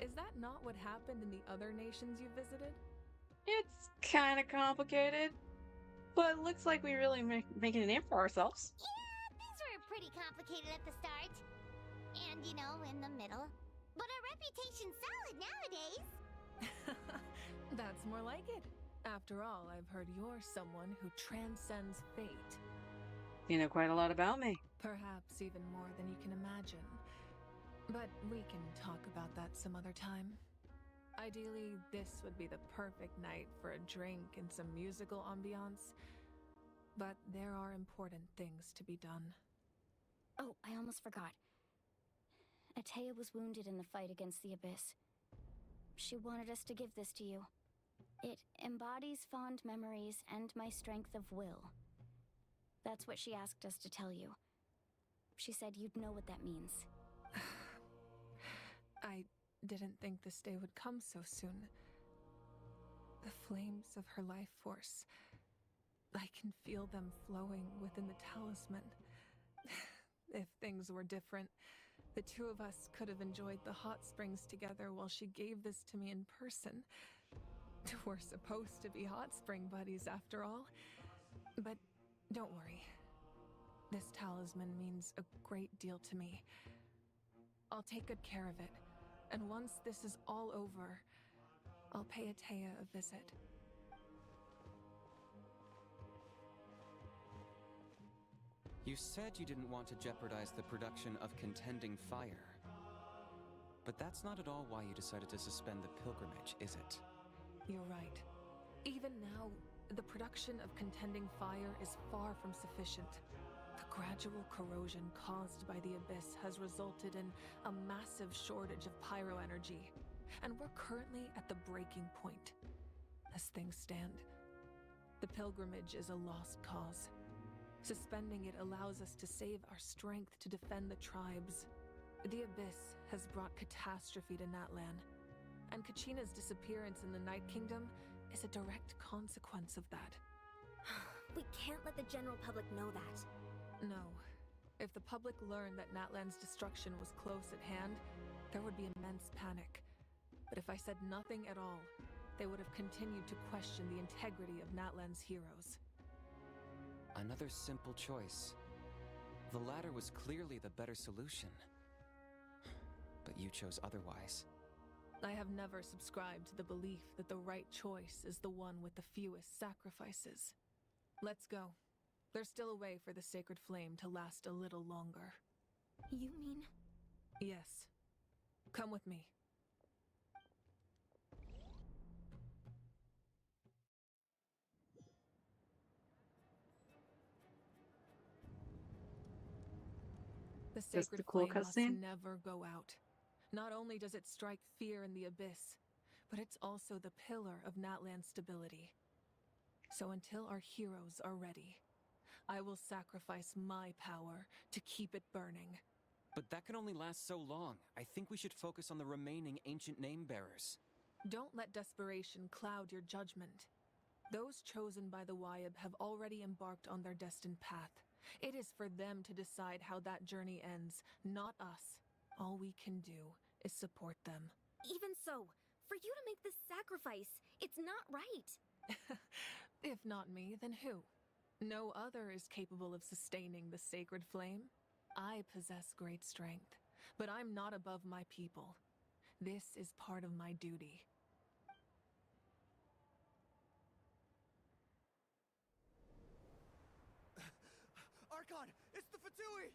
Is that not what happened in the other nations you visited? It's kind of complicated, but it looks like we really making a name for ourselves. Yeah, things were pretty complicated at the start. And, you know, in the middle. But our reputation's solid nowadays. That's more like it. After all, I've heard you're someone who transcends fate. You know quite a lot about me. Perhaps even more than you can imagine. But we can talk about that some other time. Ideally, this would be the perfect night for a drink and some musical ambiance. But there are important things to be done. Oh, I almost forgot. Atea was wounded in the fight against the Abyss. She wanted us to give this to you. It embodies fond memories and my strength of will. That's what she asked us to tell you. She said you'd know what that means. I didn't think this day would come so soon. The flames of her life force. I can feel them flowing within the talisman. If things were different, the two of us could have enjoyed the hot springs together while she gave this to me in person. We're supposed to be hot spring buddies after all. But don't worry. This talisman means a great deal to me. I'll take good care of it. And once this is all over, I'll pay Atea a visit. You said you didn't want to jeopardize the production of Contending Fire. But that's not at all why you decided to suspend the pilgrimage, is it? You're right. Even now, the production of Contending Fire is far from sufficient. The gradual corrosion caused by the Abyss has resulted in a massive shortage of pyro energy, and we're currently at the breaking point. As things stand, the pilgrimage is a lost cause. Suspending it allows us to save our strength to defend the tribes. The Abyss has brought catastrophe to Natlan, and Kachina's disappearance in the Night Kingdom is a direct consequence of that. We can't let the general public know that. No. If the public learned that Natlan's destruction was close at hand, there would be immense panic. But if I said nothing at all, they would have continued to question the integrity of Natlan's heroes. Another simple choice. The latter was clearly the better solution. But you chose otherwise. I have never subscribed to the belief that the right choice is the one with the fewest sacrifices. Let's go. There's still a way for the sacred flame to last a little longer. You mean? Yes. Come with me. The sacred flame must never go out. Not only does it strike fear in the Abyss, but it's also the pillar of Natlan's stability. So until our heroes are ready, I will sacrifice my power to keep it burning. But that can only last so long. I think we should focus on the remaining ancient name-bearers. Don't let desperation cloud your judgment. Those chosen by the Wayab have already embarked on their destined path. It is for them to decide how that journey ends, not us. All we can do is support them. Even so, for you to make this sacrifice, it's not right. If not me, then who? No other is capable of sustaining the sacred flame. I possess great strength, but I'm not above my people. This is part of my duty. Archon, it's the Fatui!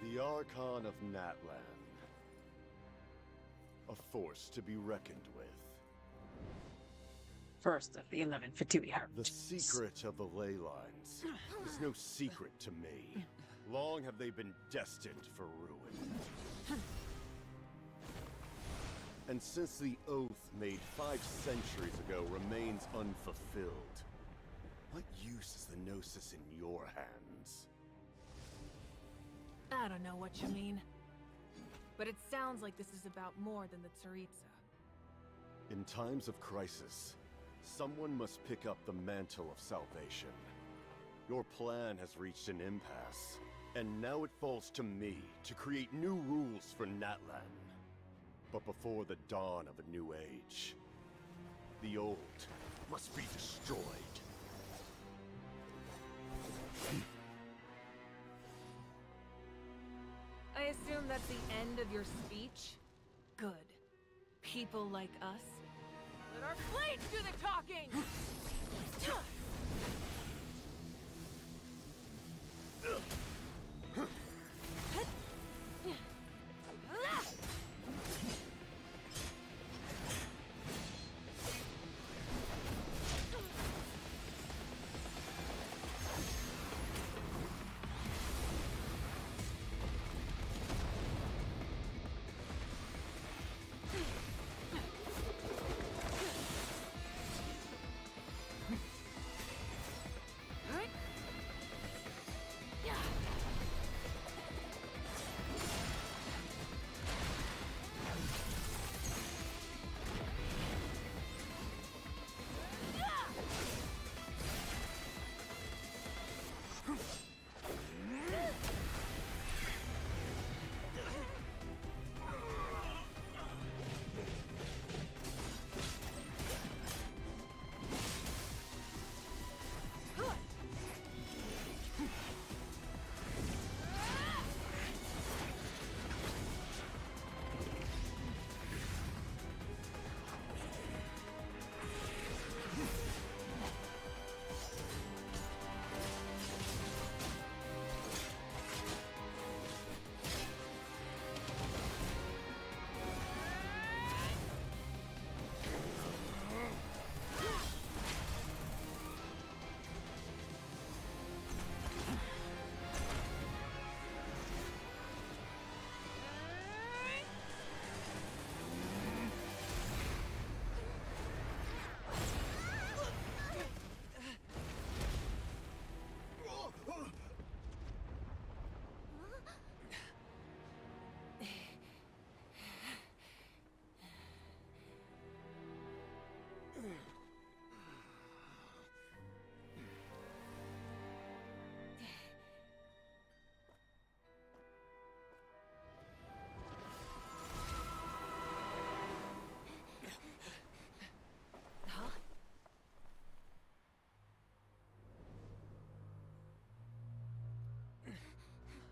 The Archon of Natlan. A force to be reckoned with. First of the 11 Fatui Harvest. The secret of the ley lines is no secret to me. Long have they been destined for ruin. And since the oath made 5 centuries ago remains unfulfilled, what use is the Gnosis in your hands? I don't know what you mean. But it sounds like this is about more than the Tsaritsa. In times of crisis, someone must pick up the mantle of salvation. Your plan has reached an impasse, and now it falls to me to create new rules for Natlan. But before the dawn of a new age, the old must be destroyed. I assume that's the end of your speech? Good. People like us? Let our blades do the talking!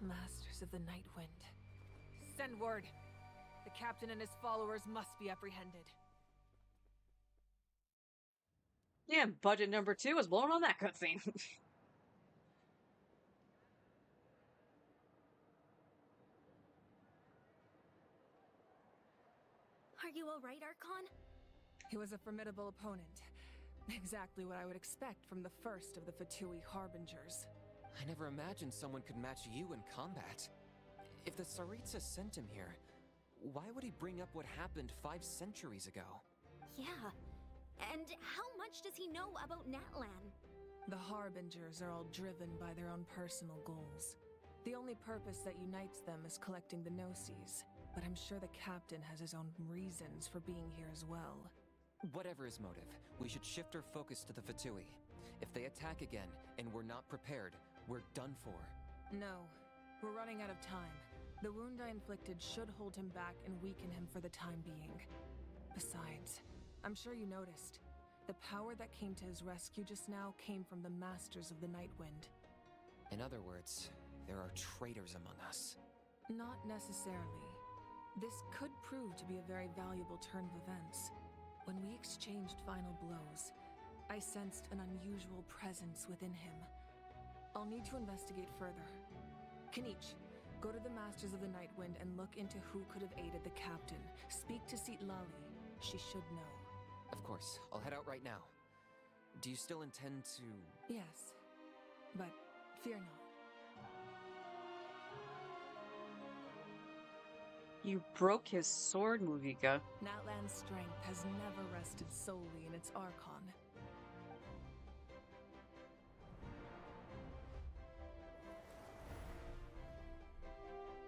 Masters of the Night Wind. Send word. The captain and his followers must be apprehended. Yeah, budget number 2 was blown on that cutscene. Are you alright, Archon? He was a formidable opponent. Exactly what I would expect from the first of the Fatui Harbingers. I never imagined someone could match you in combat. If the Tsaritsa sent him here, why would he bring up what happened 5 centuries ago? Yeah. And how much does he know about Natlan? The Harbingers are all driven by their own personal goals. The only purpose that unites them is collecting the Gnosis, but I'm sure the captain has his own reasons for being here as well. Whatever his motive, we should shift our focus to the Fatui. If they attack again, and we're not prepared, we're done for. No. We're running out of time. The wound I inflicted should hold him back and weaken him for the time being. Besides, I'm sure you noticed. The power that came to his rescue just now came from the Masters of the Nightwind. In other words, there are traitors among us. Not necessarily. This could prove to be a very valuable turn of events. When we exchanged final blows, I sensed an unusual presence within him. I'll need to investigate further. Kenichi, go to the Masters of the Nightwind and look into who could have aided the captain. Speak to Citlali. She should know. Of course, I'll head out right now. Do you still intend to... Yes, but fear not. You broke his sword, Mugika. Natlan's strength has never rested solely in its Archon.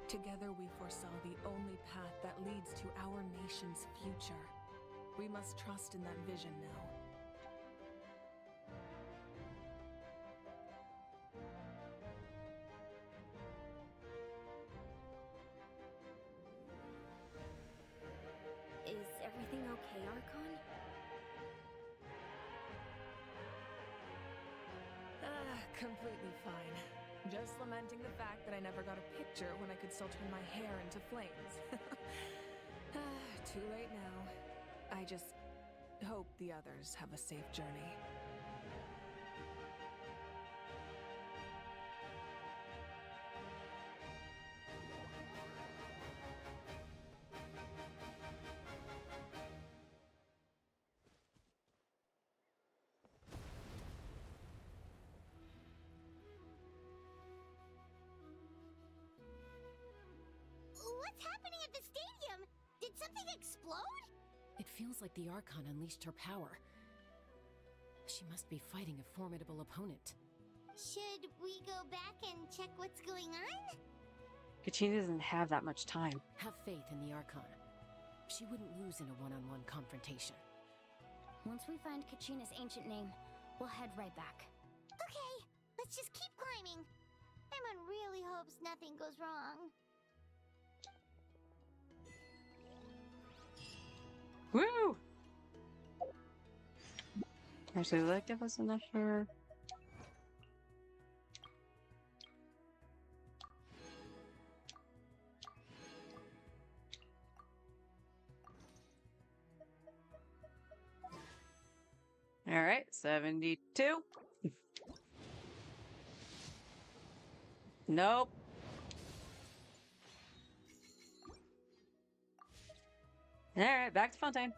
Together we foresaw the only path that leads to our nation's future. We must trust in that vision now. Is everything okay, Archon? Completely fine. Just lamenting the fact that I never got a picture when I could still turn my hair into flames. Too late now. I just hope the others have a safe journey. What's happening at the stadium? Did something explode? It feels like the Archon unleashed her power. She must be fighting a formidable opponent. Should we go back and check what's going on? Kachina doesn't have that much time. Have faith in the Archon. She wouldn't lose in a one-on-one confrontation. Once we find Kachina's ancient name, we'll head right back. Okay, let's just keep climbing. Emon really hopes nothing goes wrong. Woo! Actually, will that give us enough for... Alright, 72. Nope. Alright, back to Fontaine.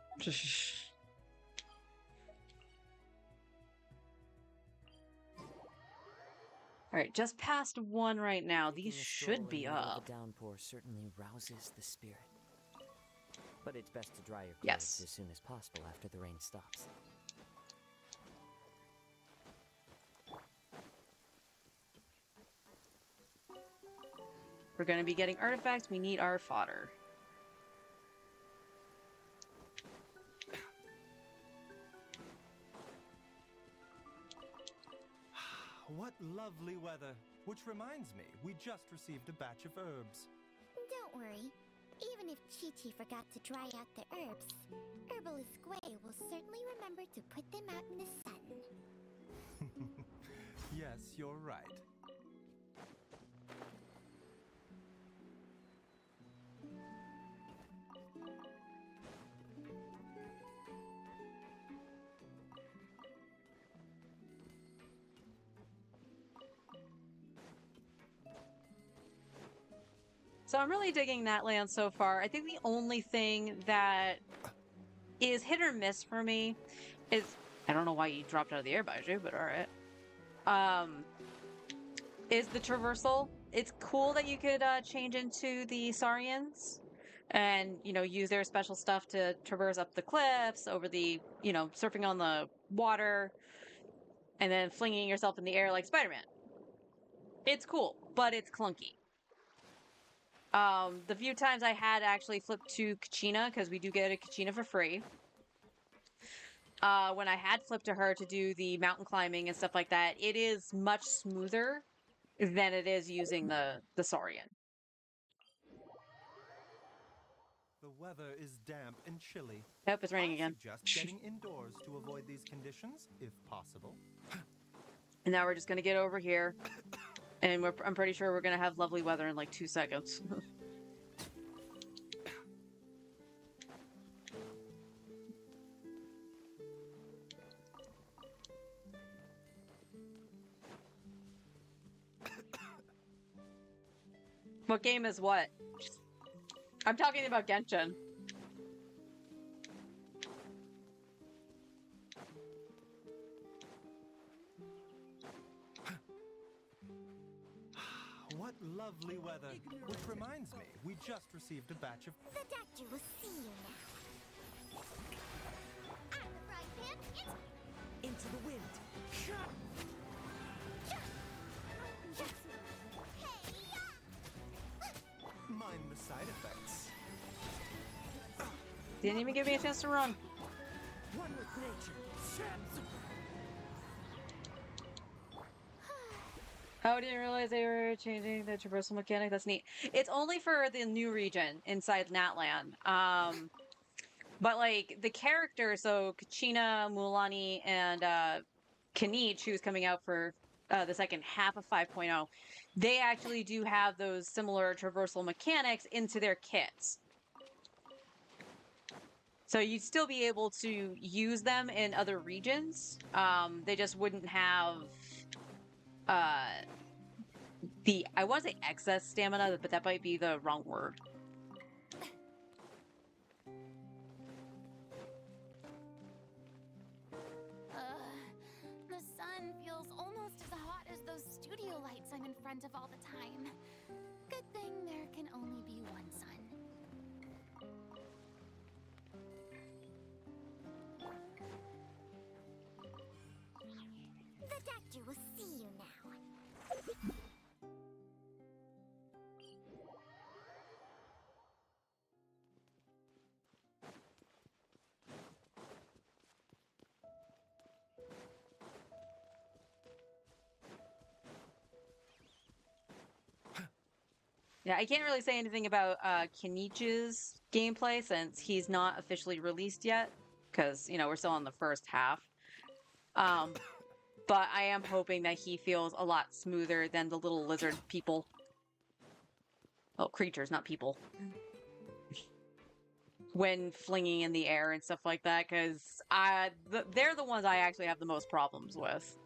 Alright, just past 1 right now. These should be up. The downpour certainly rouses the spirit. But it's best to dry your clothes Yes. as soon as possible after the rain stops. We're gonna be getting artifacts. We need our fodder. What lovely weather. Which reminds me, we just received a batch of herbs. Don't worry. Even if Chi-Chi forgot to dry out the herbs, Herbalist Gwei will certainly remember to put them out in the sun. Yes, you're right. So I'm really digging Natlan so far. I think the only thing that is hit or miss for me is... I don't know why you dropped out of the air, Baiju, but alright. Is the traversal. It's cool that you could change into the Saurians and, you know, use their special stuff to traverse up the cliffs, over the, you know, surfing on the water, and then flinging yourself in the air like Spider-Man. It's cool, but it's clunky. The few times I had actually flipped to Kachina, because we do get a Kachina for free. When I had flipped to her to do the mountain climbing and stuff like that, it is much smoother than it is using the Saurian. The weather is damp and chilly. Yep, it's raining again. Suggest getting indoors to avoid these conditions, if possible. And now we're just gonna get over here. And I'm pretty sure we're gonna have lovely weather in like 2 seconds. What game is what? I'm talking about Genshin. What lovely weather. Which reminds me, we just received a batch of... The doctor will see you now. Out of the frying pan, Into the wind. Mind the side effects. Didn't even give me a chance to run. One with nature. Oh, I didn't realize they were changing the traversal mechanic. That's neat. It's only for the new region inside Natlan. But like the characters, so Kachina, Mulani, and Kanich, who's coming out for the second half of 5.0, they actually do have those similar traversal mechanics into their kits. So you'd still be able to use them in other regions. They just wouldn't have I want to say excess stamina, but that might be the wrong word. The sun feels almost as hot as those studio lights I'm in front of all the time. Good thing there can only be one sun. The doctor will see you now. Yeah, I can't really say anything about Kenichi's gameplay since he's not officially released yet, because, you know, we're still on the first half. But I am hoping that he feels a lot smoother than the little lizard people. Well, creatures, not people. When flinging in the air and stuff like that, because they're the ones I actually have the most problems with.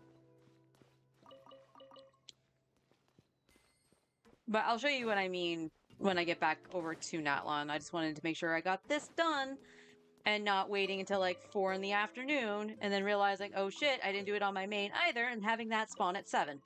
But I'll show you what I mean when I get back over to Natlan. I just wanted to make sure I got this done and not waiting until like 4 in the afternoon and then realizing, oh shit, I didn't do it on my main either, and having that spawn at 7.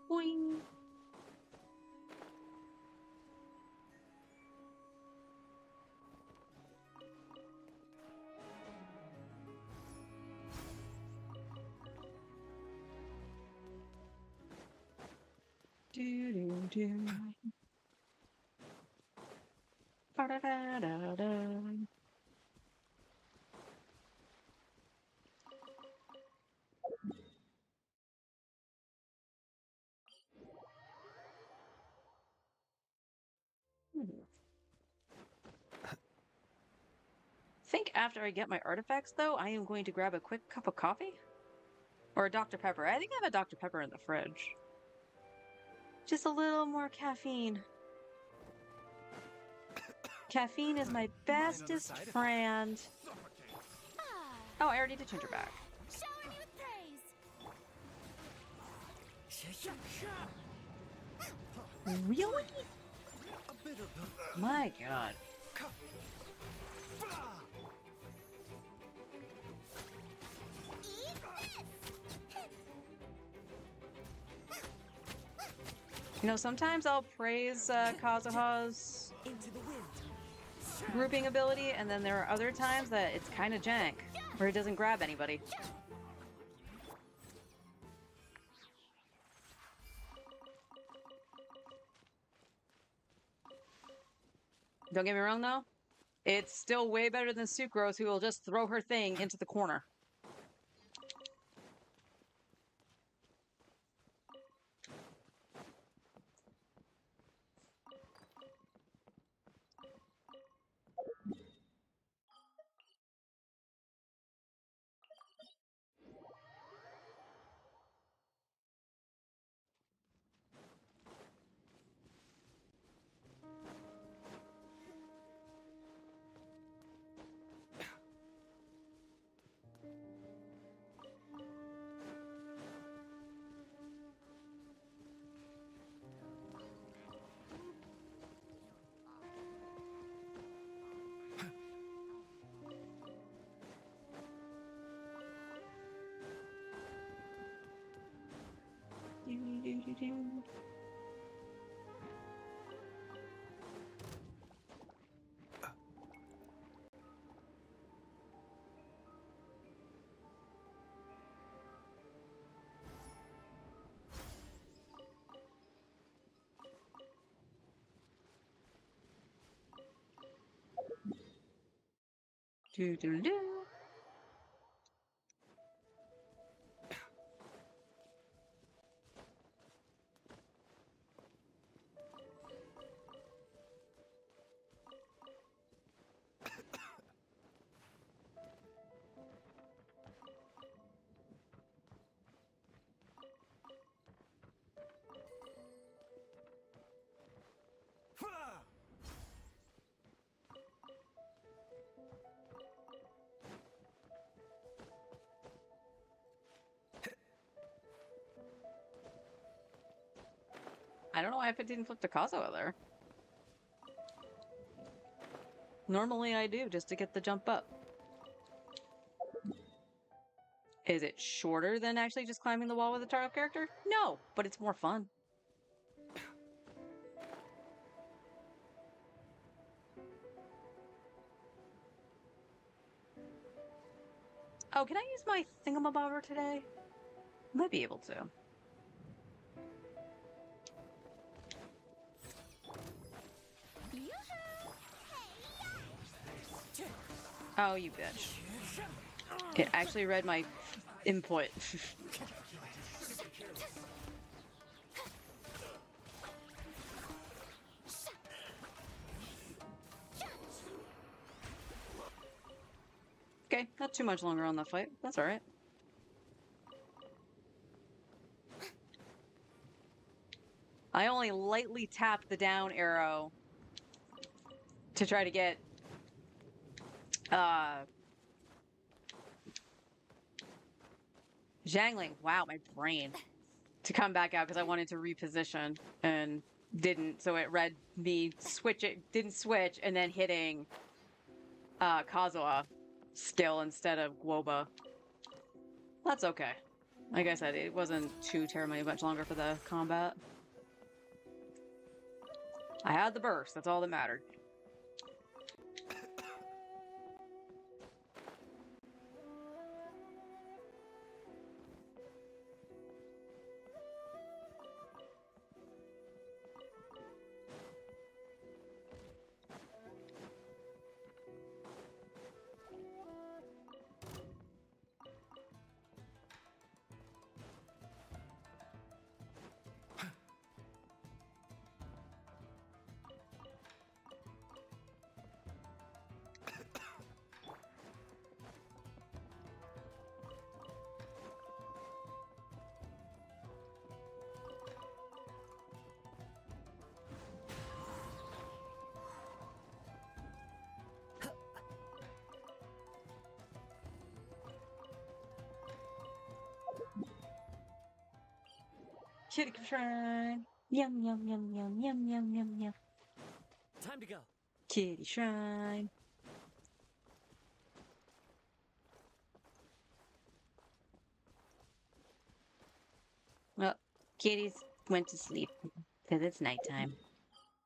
Boing. Do. Ba-da-da-da-da. I think after I get my artifacts, though, I am going to grab a quick cup of coffee. Or a Dr. Pepper. I think I have a Dr. Pepper in the fridge. Just a little more caffeine. Caffeine is my bestest friend. Oh, I already did change her back. Shower me with praise. Really? My god. You know, sometimes I'll praise Kazuha's grouping ability, and then there are other times that it's kind of jank, where it doesn't grab anybody. Don't get me wrong, though. It's still way better than Sucrose, who will just throw her thing into the corner. Do do do. I don't know why it didn't flip to Kazuha there. Normally I do, just to get the jump up. Is it shorter than actually just climbing the wall with a Taro character? No, but it's more fun. Oh, can I use my thingamabobber today? Might be able to. Oh, you bitch. It actually read my input. Okay, not too much longer on that fight. That's alright. I only lightly tapped the down arrow to try to get Zhangling, wow, my brain, to come back out because I wanted to reposition and didn't, so it read me switch it, didn't switch, and then hitting Kazuha skill instead of Guoba. That's okay. Like I said, it wasn't too terribly much longer for the combat. I had the burst, that's all that mattered. Kitty Shrine. Yum, yum, yum, yum, yum, yum, yum, yum. Time to go. Kitty Shrine. Well, kitties went to sleep because it's nighttime.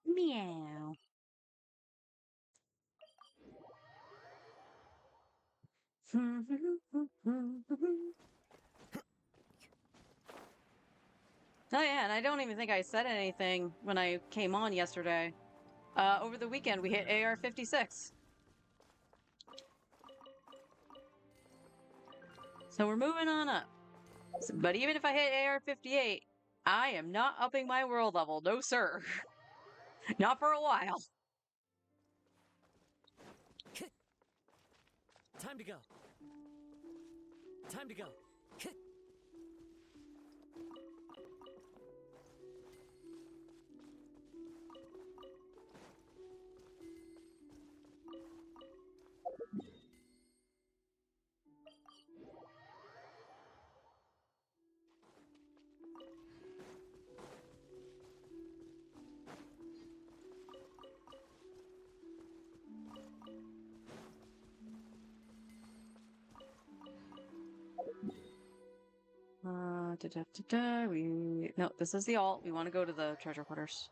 Meow. Oh yeah, and I don't even think I said anything when I came on yesterday. Over the weekend, we hit AR-56. So we're moving on up. But even if I hit AR-58, I am not upping my world level. No, sir. Not for a while. Time to go. Time to go. No, this is the alt. We want to go to the treasure quarters.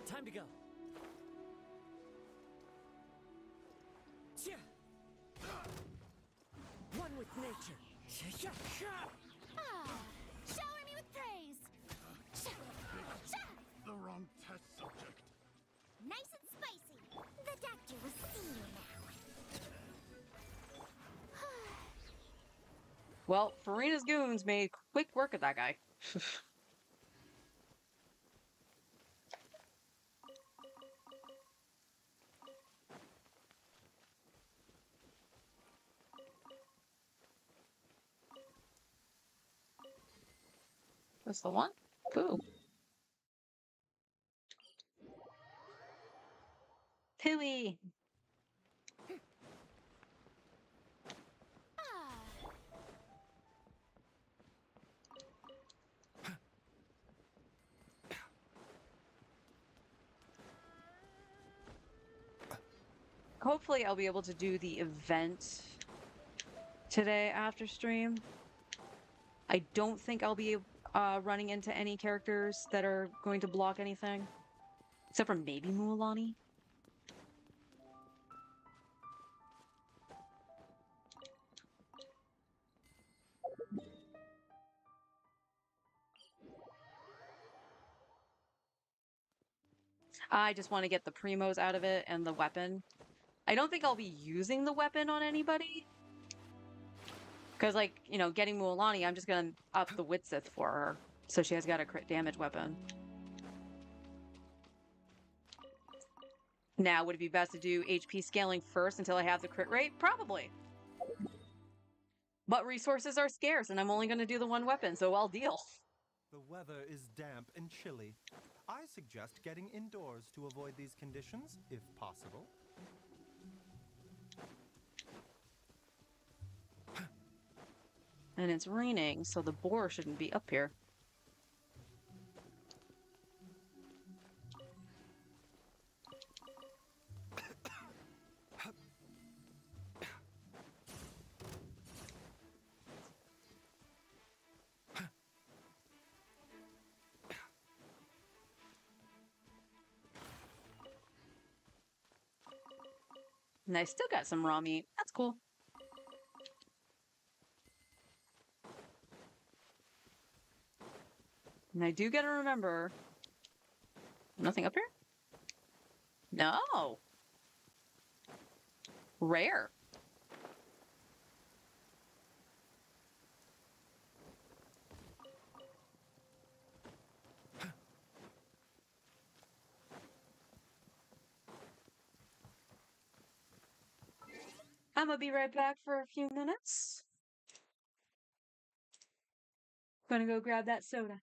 Time to go. One with nature. Ah, shower me with praise. The wrong test subject. Nice and spicy. The doctor will see you now. Well, Farina's goons made quick work of that guy. That's the one? Pooh. Pooey. Hopefully I'll be able to do the event today after stream. I don't think I'll be running into any characters that are going to block anything. Except for maybe Mualani. I just want to get the primos out of it and the weapon. I don't think I'll be using the weapon on anybody. Because, like, you know, getting Mualani, I'm just going to up the Witsith for her. So she has got a crit damage weapon. Now, would it be best to do HP scaling first until I have the crit rate? Probably. But resources are scarce, and I'm only going to do the one weapon, so I'll deal. The weather is damp and chilly. I suggest getting indoors to avoid these conditions, if possible. And it's raining, so the boar shouldn't be up here. And I still got some raw meat. That's cool. And I do gotta remember... Nothing up here? No! Rare. I'm gonna be right back for a few minutes. Gonna go grab that soda.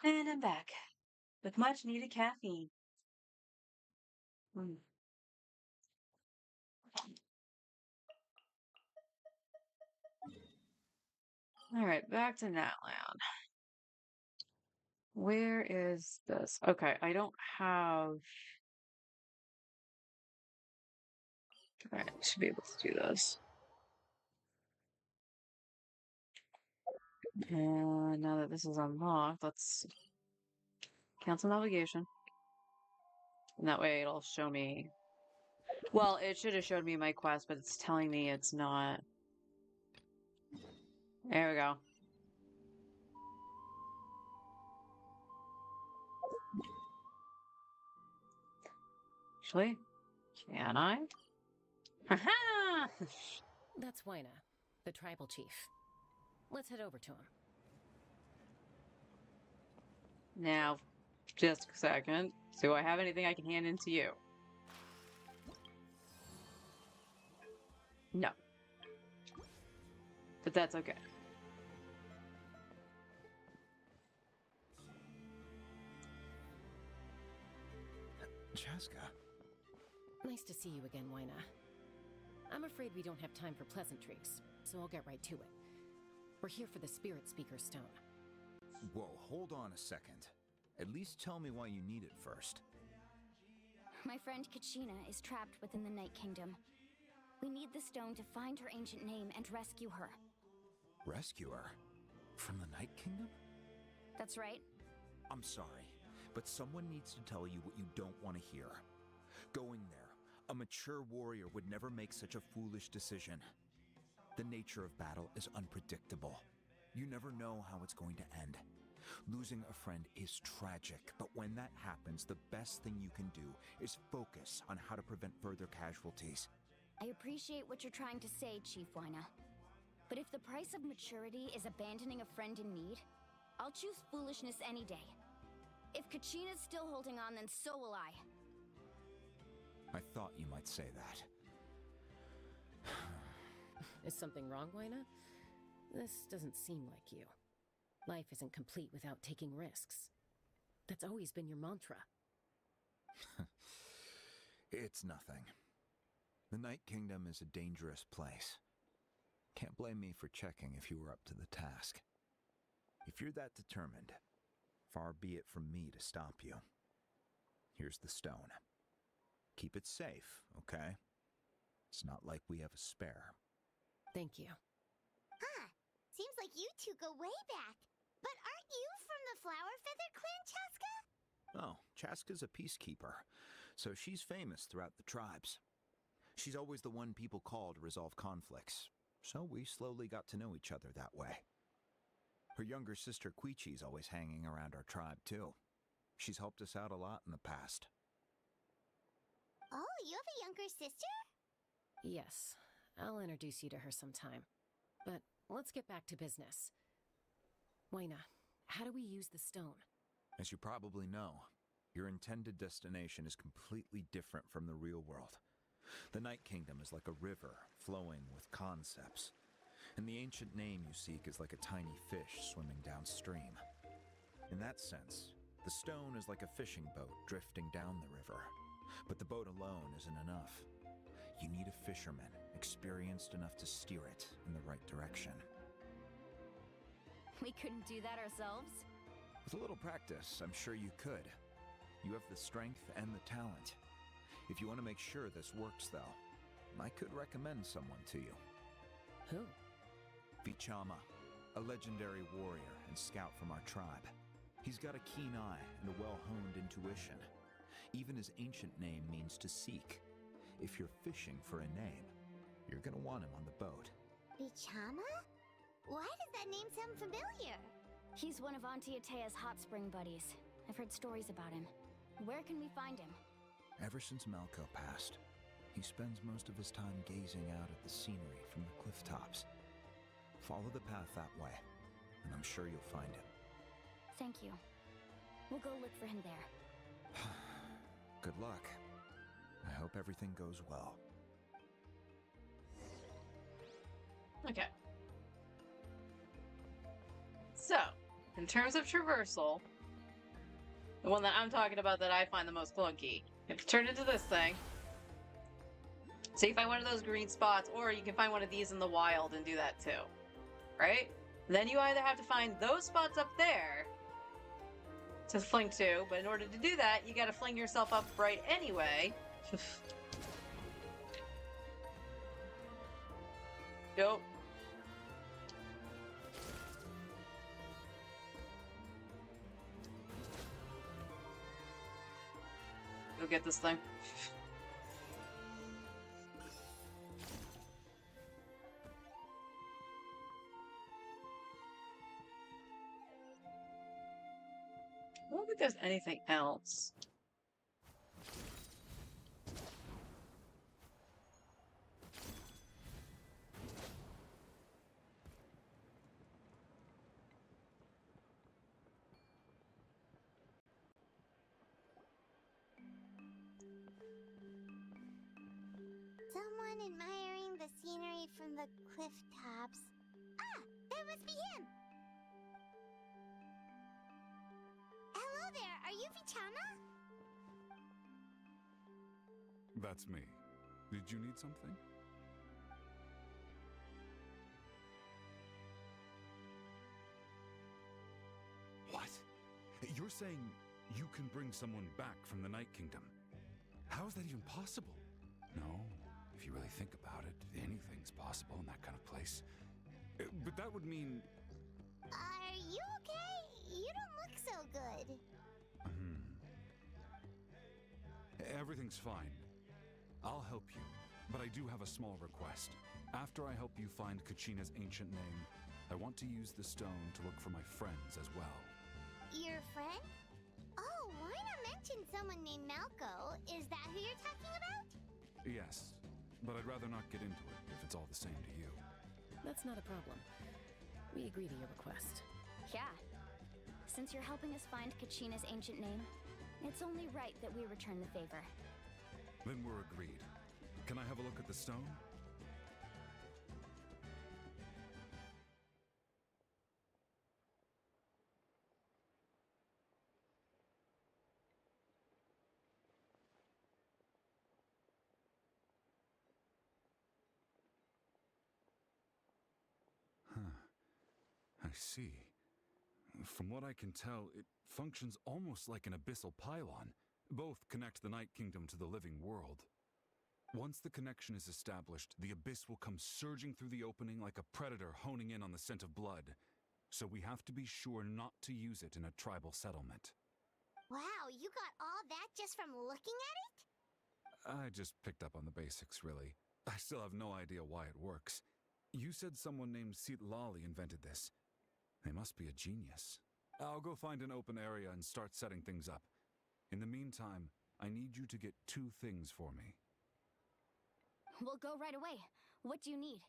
And I'm back with much needed caffeine. Alright, back to Natland. Where is this? Okay, I don't have... Alright, I should be able to do this. And now that this is unlocked, let's cancel navigation. And that way it'll show me... Well, it should have showed me my quest, but it's telling me it's not. There we go. Actually, can I? Haha! That's Wyna, the tribal chief. Let's head over to him. Now, just a second. Do I have anything I can hand in to you? No. But that's okay. Chaska. Nice to see you again, Wyna. I'm afraid we don't have time for pleasantries, so I'll get right to it. We're here for the Spirit Speaker Stone. Whoa, hold on a second. At least tell me why you need it first. My friend Kachina is trapped within the Night Kingdom. We need the stone to find her ancient name and rescue her. Rescue her? From the Night Kingdom? That's right. I'm sorry, but someone needs to tell you what you don't want to hear. Going there, a mature warrior would never make such a foolish decision. The nature of battle is unpredictable. You never know how it's going to end. Losing a friend is tragic, but when that happens, the best thing you can do is focus on how to prevent further casualties. I appreciate what you're trying to say, Chief Wyna. But if the price of maturity is abandoning a friend in need, I'll choose foolishness any day. If Kachina's still holding on, then so will I. I thought you might say that. Is something wrong, Wyna? This doesn't seem like you. Life isn't complete without taking risks. That's always been your mantra. It's nothing. The Night Kingdom is a dangerous place. Can't blame me for checking if you were up to the task. If you're that determined, far be it from me to stop you. Here's the stone. Keep it safe, okay? It's not like we have a spare. Thank you. Huh. Seems like you two go way back. But aren't you from the Flower Feather clan, Chaska? Oh, Chaska's a peacekeeper, so she's famous throughout the tribes. She's always the one people call to resolve conflicts, so we slowly got to know each other that way. Her younger sister Quichi's always hanging around our tribe, too. She's helped us out a lot in the past. Oh, you have a younger sister? Yes, I'll introduce you to her sometime. But let's get back to business. Wyna, how do we use the stone? As you probably know, your intended destination is completely different from the real world. The Night Kingdom is like a river flowing with concepts, and the ancient name you seek is like a tiny fish swimming downstream. In that sense, the stone is like a fishing boat drifting down the river, but the boat alone isn't enough. You need a fisherman experienced enough to steer it in the right direction. We couldn't do that ourselves? With a little practice, I'm sure you could. You have the strength and the talent. If you want to make sure this works, though, I could recommend someone to you. Who? Vichama, a legendary warrior and scout from our tribe. He's got a keen eye and a well-honed intuition. Even his ancient name means to seek. If you're fishing for a name, you're gonna want him on the boat. Vichama? Why does that name sound familiar? He's one of Auntie Atea's hot spring buddies. I've heard stories about him. Where can we find him? Ever since Malko passed, he spends most of his time gazing out at the scenery from the cliff tops. Follow the path that way, and I'm sure you'll find him. Thank you. We'll go look for him there. Good luck. I hope everything goes well. Okay. So, in terms of traversal, The one that I'm talking about that I find the most clunky. You have to turn into this thing. So you find one of those green spots, or you can find one of these in the wild and do that too. Right? Then you either have to find those spots up there to fling to, but in order to do that, you gotta fling yourself up right anyway. Yup. Go get this thing. I don't think there's anything else. Someone admiring the scenery from the cliff tops. Ah, that must be him! Hello there, are you Vichana? That's me. Did you need something? What? You're saying you can bring someone back from the Night Kingdom? How is that even possible? No, if you really think about it, anything's possible in that kind of place. But that would mean... Are you okay? You don't look so good. Everything's fine. I'll help you, but I do have a small request. After I help you find Kachina's ancient name, I want to use the stone to look for my friends as well. Your friend? Oh, why not mention someone named Malco? Is that who you're talking about? Yes, but I'd rather not get into it if it's all the same to you. That's not a problem. We agree to your request. Yeah. Since you're helping us find Kachina's ancient name, it's only right that we return the favor. Then we're agreed. Can I have a look at the stone? I see. From what I can tell, it functions almost like an abyssal pylon. Both connect the Night Kingdom to the living world. Once the connection is established, the abyss will come surging through the opening like a predator honing in on the scent of blood. So we have to be sure not to use it in a tribal settlement. Wow, you got all that just from looking at it? I just picked up on the basics, really. I still have no idea why it works. You said someone named Sitlali invented this. They must be a genius. I'll go find an open area and start setting things up. In the meantime, I need you to get 2 things for me. We'll go right away. What do you need?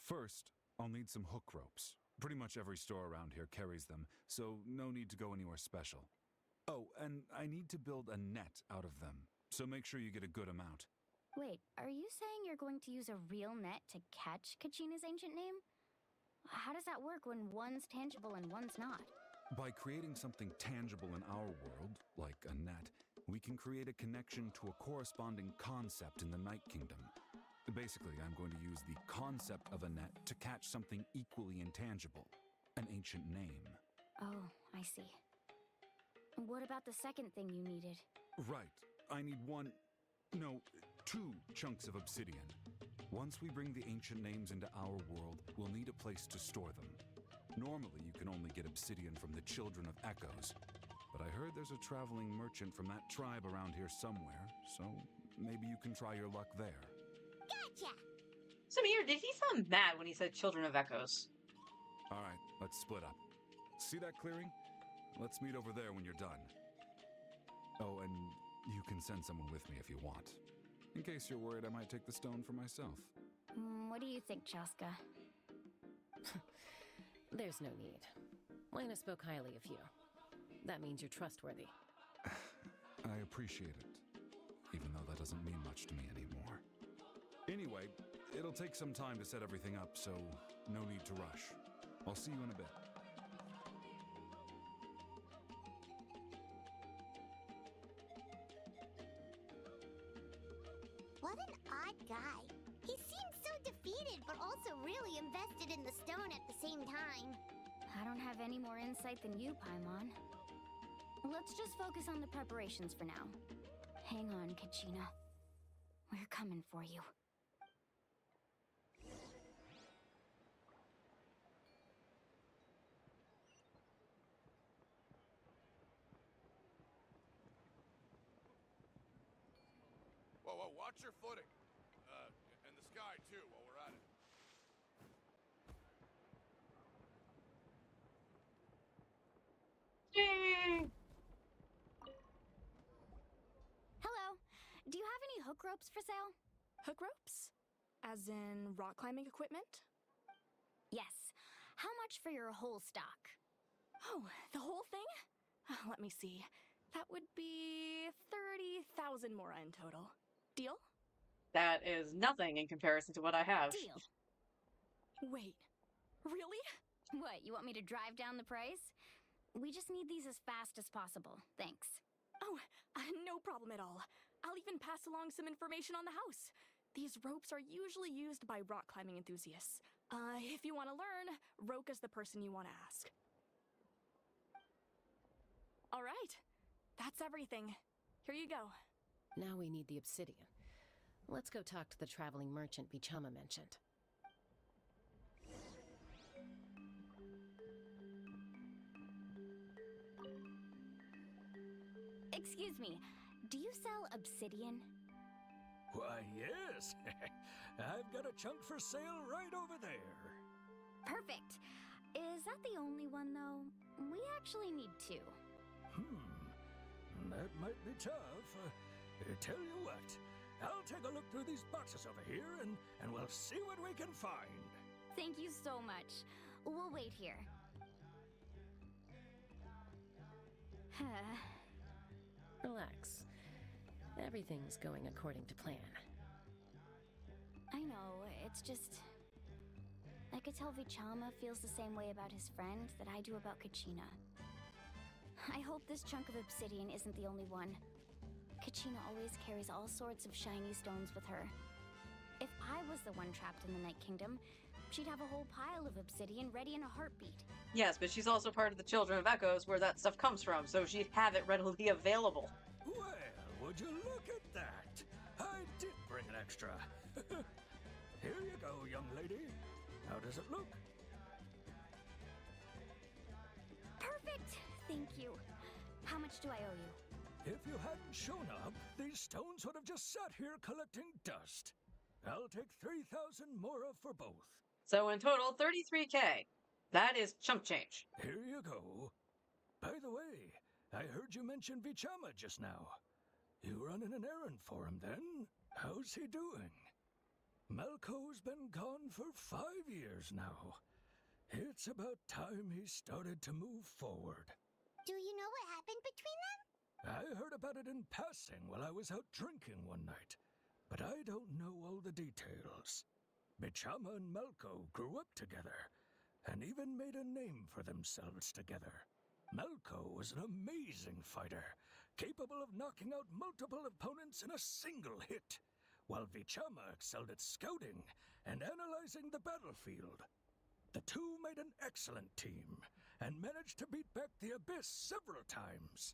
First, I'll need some hook ropes. Pretty much every store around here carries them, so no need to go anywhere special. Oh, and I need to build a net out of them, so make sure you get a good amount. Wait, are you saying you're going to use a real net to catch Kachina's ancient name? How does that work when one's tangible and one's not? By creating something tangible in our world, like a net, we can create a connection to a corresponding concept in the Night Kingdom. Basically, I'm going to use the concept of a net to catch something equally intangible, an ancient name. Oh, I see. What about the second thing you needed? Right. I need 2 chunks of obsidian. Once we bring the ancient names into our world, we'll need a place to store them. Normally, you can only get obsidian from the Children of Echoes, but I heard there's a traveling merchant from that tribe around here somewhere, so maybe you can try your luck there. Gotcha! Samir, did he sound mad when he said Children of Echoes? Alright, let's split up. See that clearing? Let's meet over there when you're done. Oh, and you can send someone with me if you want. In case you're worried I might take the stone for myself. What do you think, Chaska? There's no need. Lena spoke highly of you. That means you're trustworthy. I appreciate it, even though that doesn't mean much to me anymore. Anyway, it'll take some time to set everything up, so no need to rush. I'll see you in a bit. What an odd guy. He seems so defeated, but also really invested in the stone at the same time. I don't have any more insight than you, Paimon. Let's just focus on the preparations for now. Hang on, Kachina. We're coming for you. Whoa, whoa, watch your footing. And the sky, too, while we're at it. Hello. Do you have any hook ropes for sale? Hook ropes? As in rock climbing equipment? Yes. How much for your whole stock? Oh, the whole thing? Let me see. That would be 30,000 mora in total. Deal? That is nothing in comparison to what I have. Deal. Wait. Really? What, you want me to drive down the price? We just need these as fast as possible. Thanks. Oh, no problem at all. I'll even pass along some information on the house. These ropes are usually used by rock climbing enthusiasts. If you want to learn, Roka's the person you want to ask. All right. That's everything. Here you go. Now we need the obsidian. Let's go talk to the traveling merchant Vichama mentioned. Excuse me, do you sell obsidian? Why, yes. I've got a chunk for sale right over there. Perfect. Is that the only one, though? We actually need two. That might be tough. Tell you what, I'll take a look through these boxes over here, and we'll see what we can find. Thank you so much. We'll wait here. Relax. Everything's going according to plan. I know, it's just... I could tell Vichama feels the same way about his friend that I do about Kachina. I hope this chunk of obsidian isn't the only one. Kachina always carries all sorts of shiny stones with her. If I was the one trapped in the Night Kingdom, she'd have a whole pile of obsidian ready in a heartbeat. Yes, but she's also part of the Children of Echoes, where that stuff comes from, so she'd have it readily available. Well, would you look at that? I did bring an extra. Here you go, young lady. How does it look? Perfect! Thank you. How much do I owe you? If you hadn't shown up, these stones would have just sat here collecting dust. I'll take 3,000 mora for both. So in total, 33K. That is chump change. Here you go. By the way, I heard you mention Vichama just now. You running an errand for him then? How's he doing? Malko's been gone for 5 years now. It's about time he started to move forward. Do you know what happened between them? I heard about it in passing while I was out drinking one night, but I don't know all the details. Vichama and Malko grew up together, and even made a name for themselves together. Malko was an amazing fighter, capable of knocking out multiple opponents in a single hit, while Vichama excelled at scouting and analyzing the battlefield. The two made an excellent team, and managed to beat back the Abyss several times.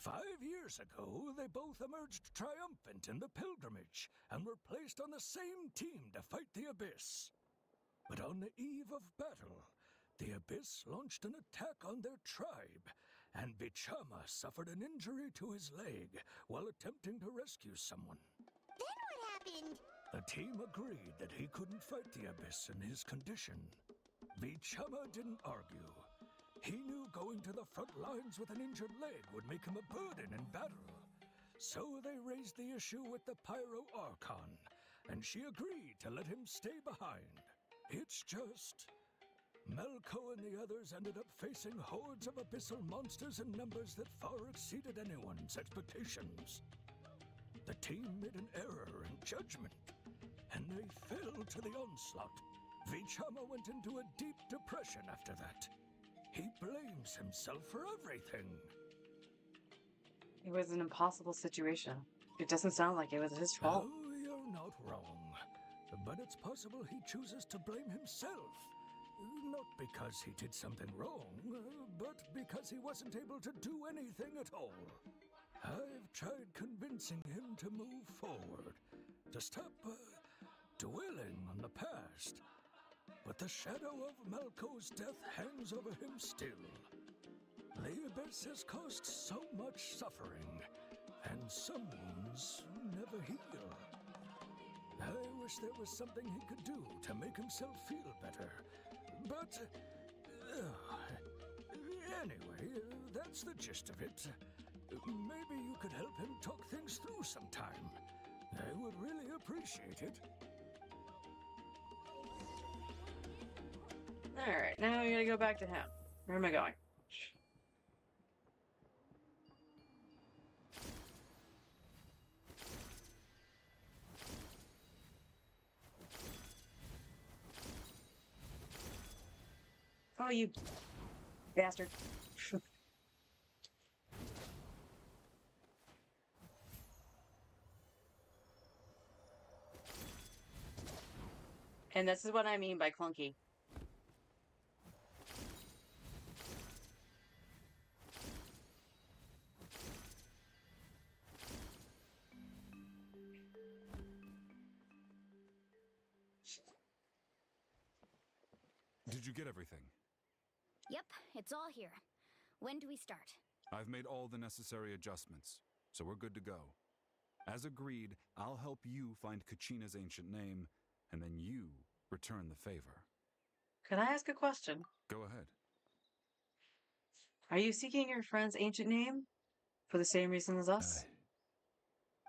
5 years ago, they both emerged triumphant in the pilgrimage, and were placed on the same team to fight the Abyss. But on the eve of battle, the Abyss launched an attack on their tribe, and Vichama suffered an injury to his leg while attempting to rescue someone. Then what happened? The team agreed that he couldn't fight the Abyss in his condition. Vichama didn't argue. He knew going to the front lines with an injured leg would make him a burden in battle. So they raised the issue with the Pyro Archon, and she agreed to let him stay behind. It's just... Malko and the others ended up facing hordes of abyssal monsters in numbers that far exceeded anyone's expectations. The team made an error in judgment, and they fell to the onslaught. Vichama went into a deep depression after that. He blames himself for everything. It was an impossible situation. It doesn't sound like it was his fault. Oh, you're not wrong. But it's possible he chooses to blame himself. Not because he did something wrong, but because he wasn't able to do anything at all. I've tried convincing him to move forward, to stop dwelling on the past. But the shadow of Malco's death hangs over him still. The Abyss has caused so much suffering, and some wounds never heal. I wish there was something he could do to make himself feel better. But, anyway, that's the gist of it. Maybe you could help him talk things through sometime. I would really appreciate it. Alright, now I gotta go back to him. Where am I going? Oh, you bastard. And this is what I mean by clunky. Did you get everything? Yep, it's all here. When do we start? I've made all the necessary adjustments, so we're good to go. As agreed, I'll help you find Kachina's ancient name, and then you return the favor. Could I ask a question? Go ahead. Are you seeking your friend's ancient name? For the same reason as us?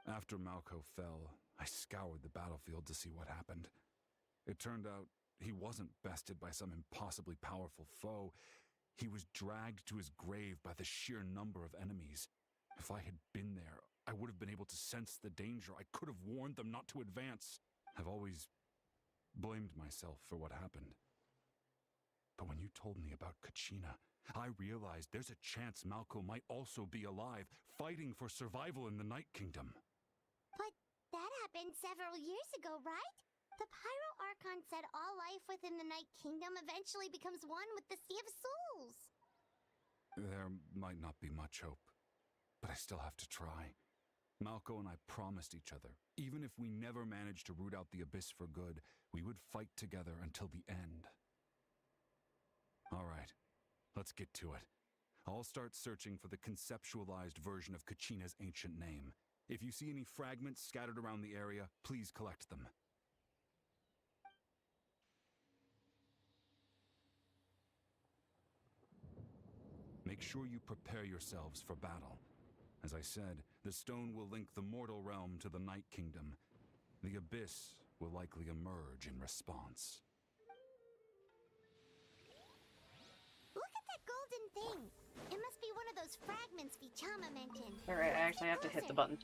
After Malco fell, I scoured the battlefield to see what happened. It turned out he wasn't bested by some impossibly powerful foe. He was dragged to his grave by the sheer number of enemies. If I had been there, I would have been able to sense the danger. I could have warned them not to advance. I've always blamed myself for what happened. But when you told me about Kachina, I realized there's a chance Malco might also be alive, fighting for survival in the Night Kingdom. But that happened several years ago, right? The Pyro Archon said all life within the Night Kingdom eventually becomes one with the Sea of Souls. There might not be much hope, but I still have to try. Malco and I promised each other, even if we never managed to root out the Abyss for good, we would fight together until the end. All right, let's get to it. I'll start searching for the conceptualized version of Kachina's ancient name. If you see any fragments scattered around the area, please collect them. Make sure you prepare yourselves for battle. As I said, the stone will link the mortal realm to the Night Kingdom. The Abyss will likely emerge in response. Look at that golden thing. It must be one of those fragments Vichama mentioned. Alright, I actually have to hit the button.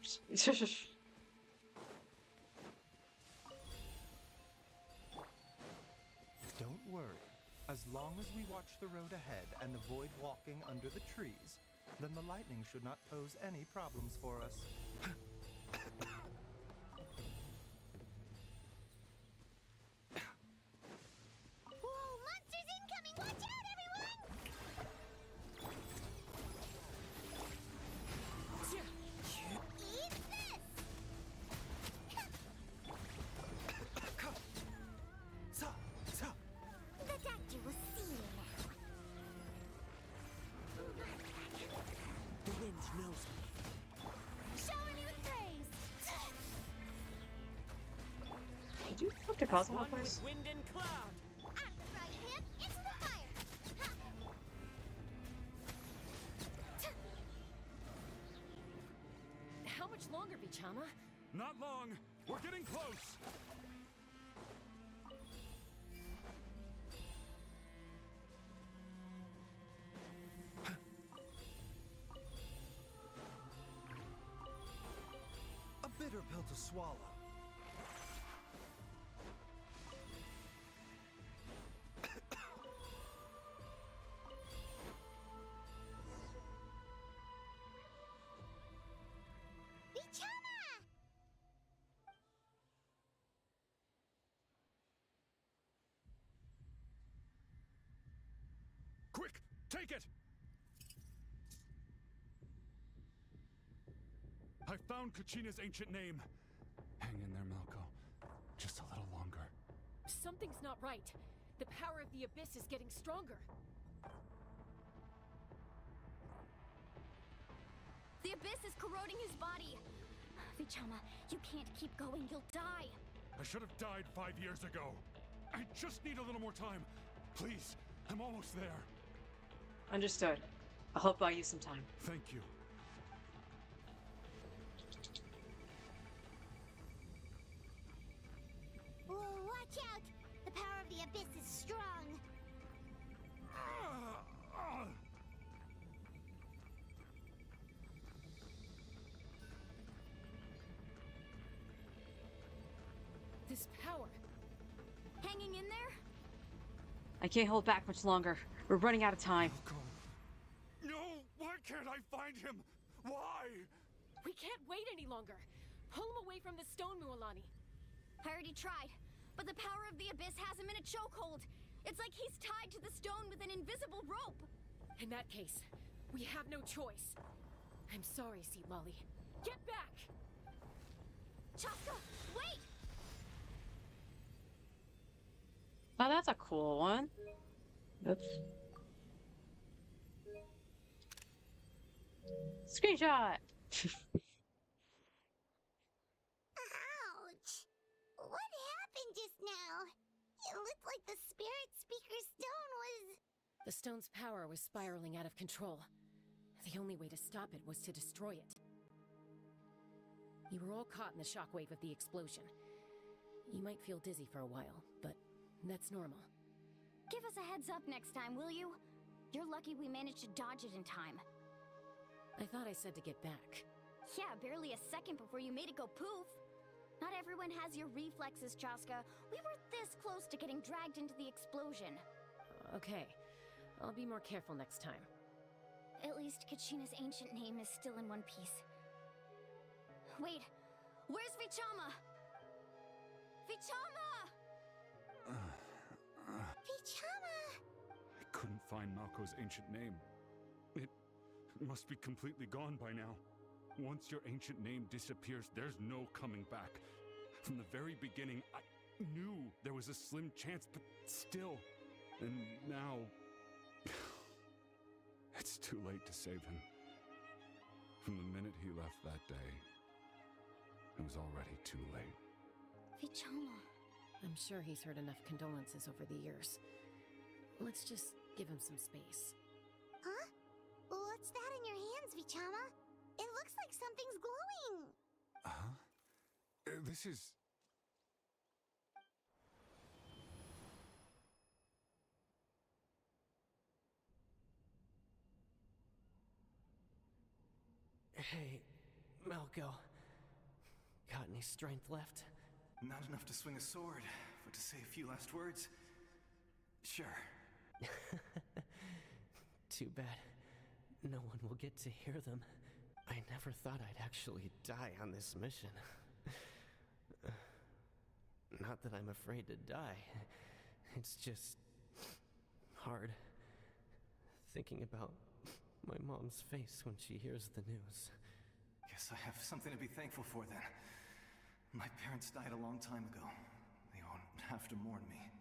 Don't worry. As long as we watch the road ahead and avoid walking under the trees, then the lightning should not pose any problems for us. Whoa, monsters incoming! Watch out, everyone! Eat this! The doctor will see you now. The wind knows me. Showering you with praise. Did you put the cosmo One place? with wind and cloud. At the right hand, into the fire. How much longer, Vichama? Not long! We're getting close! A bitter pill to swallow. Vichama! Take it! I found Kachina's ancient name. Hang in there, Malko. Just a little longer. Something's not right. The power of the Abyss is getting stronger. The Abyss is corroding his body. Vichama, you can't keep going. You'll die. I should have died 5 years ago. I just need a little more time. Please, I'm almost there. Understood. I hope I use some time. Thank you. Whoa, watch out! The power of the Abyss is strong. This power. Hanging in there? I can't hold back much longer. We're running out of time. No! Why can't I find him? Why? We can't wait any longer. Pull him away from the stone, Mualani. I already tried, but the power of the Abyss has him in a chokehold. It's like he's tied to the stone with an invisible rope. In that case, we have no choice. I'm sorry, Seat Lolly. Get back! Chaska, wait! Oh, that's a cool one. Oops. Screenshot! Ouch! What happened just now? It looked like the Spirit Speaker Stone was... The stone's power was spiraling out of control. The only way to stop it was to destroy it. You were all caught in the shockwave of the explosion. You might feel dizzy for a while, but that's normal. Give us a heads up next time, will you? You're lucky we managed to dodge it in time. I thought I said to get back. Yeah, barely a second before you made it go poof. Not everyone has your reflexes, Chaska. We were this close to getting dragged into the explosion. Okay, I'll be more careful next time. At least Kachina's ancient name is still in one piece. Wait, where's Vichama? Vichama! Vichama! I couldn't find Malko's ancient name. It must be completely gone by now. Once your ancient name disappears, there's no coming back. From the very beginning, I knew there was a slim chance, but still. And now... it's too late to save him. From the minute he left that day, it was already too late. Vichama. I'm sure he's heard enough condolences over the years. Let's just give him some space. Huh? What's that in your hands, Vichama? It looks like something's glowing. Huh? This is... Hey, Malko. Got any strength left? Not enough to swing a sword, but to say a few last words? Sure. Too bad. No one will get to hear them. I never thought I'd actually die on this mission. Not that I'm afraid to die. It's just... hard. Thinking about my mom's face when she hears the news. Guess I have something to be thankful for then. My parents died a long time ago. They won't have to mourn me.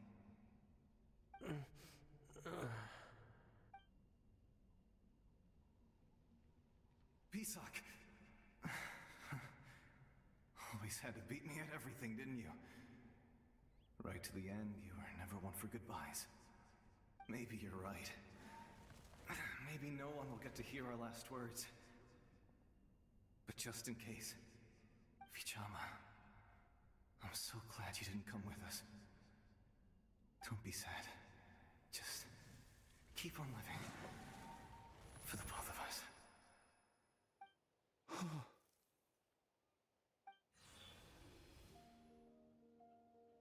Pisak! Always had to beat me at everything, didn't you? Right to the end, you were never one for goodbyes. Maybe you're right. Maybe no one will get to hear our last words. But just in case, Vichama, I'm so glad you didn't come with us. Don't be sad. Just keep on living. For the both of us.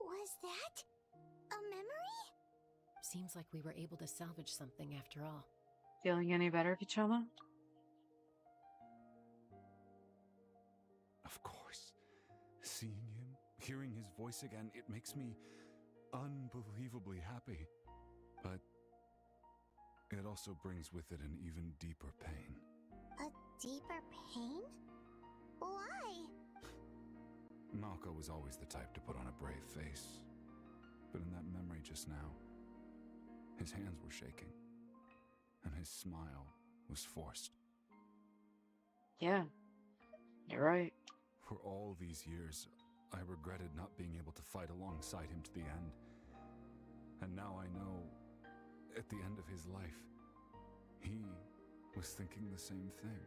Was that a memory? Seems like we were able to salvage something after all. Feeling any better, Vichama? Of course. Seeing him, hearing his voice again, it makes me unbelievably happy. But it also brings with it an even deeper pain. A deeper pain? Why? Malko was always the type to put on a brave face. But in that memory just now, his hands were shaking, and his smile was forced. Yeah, you're right. For all these years, I regretted not being able to fight alongside him to the end. And now I know, at the end of his life, he was thinking the same thing.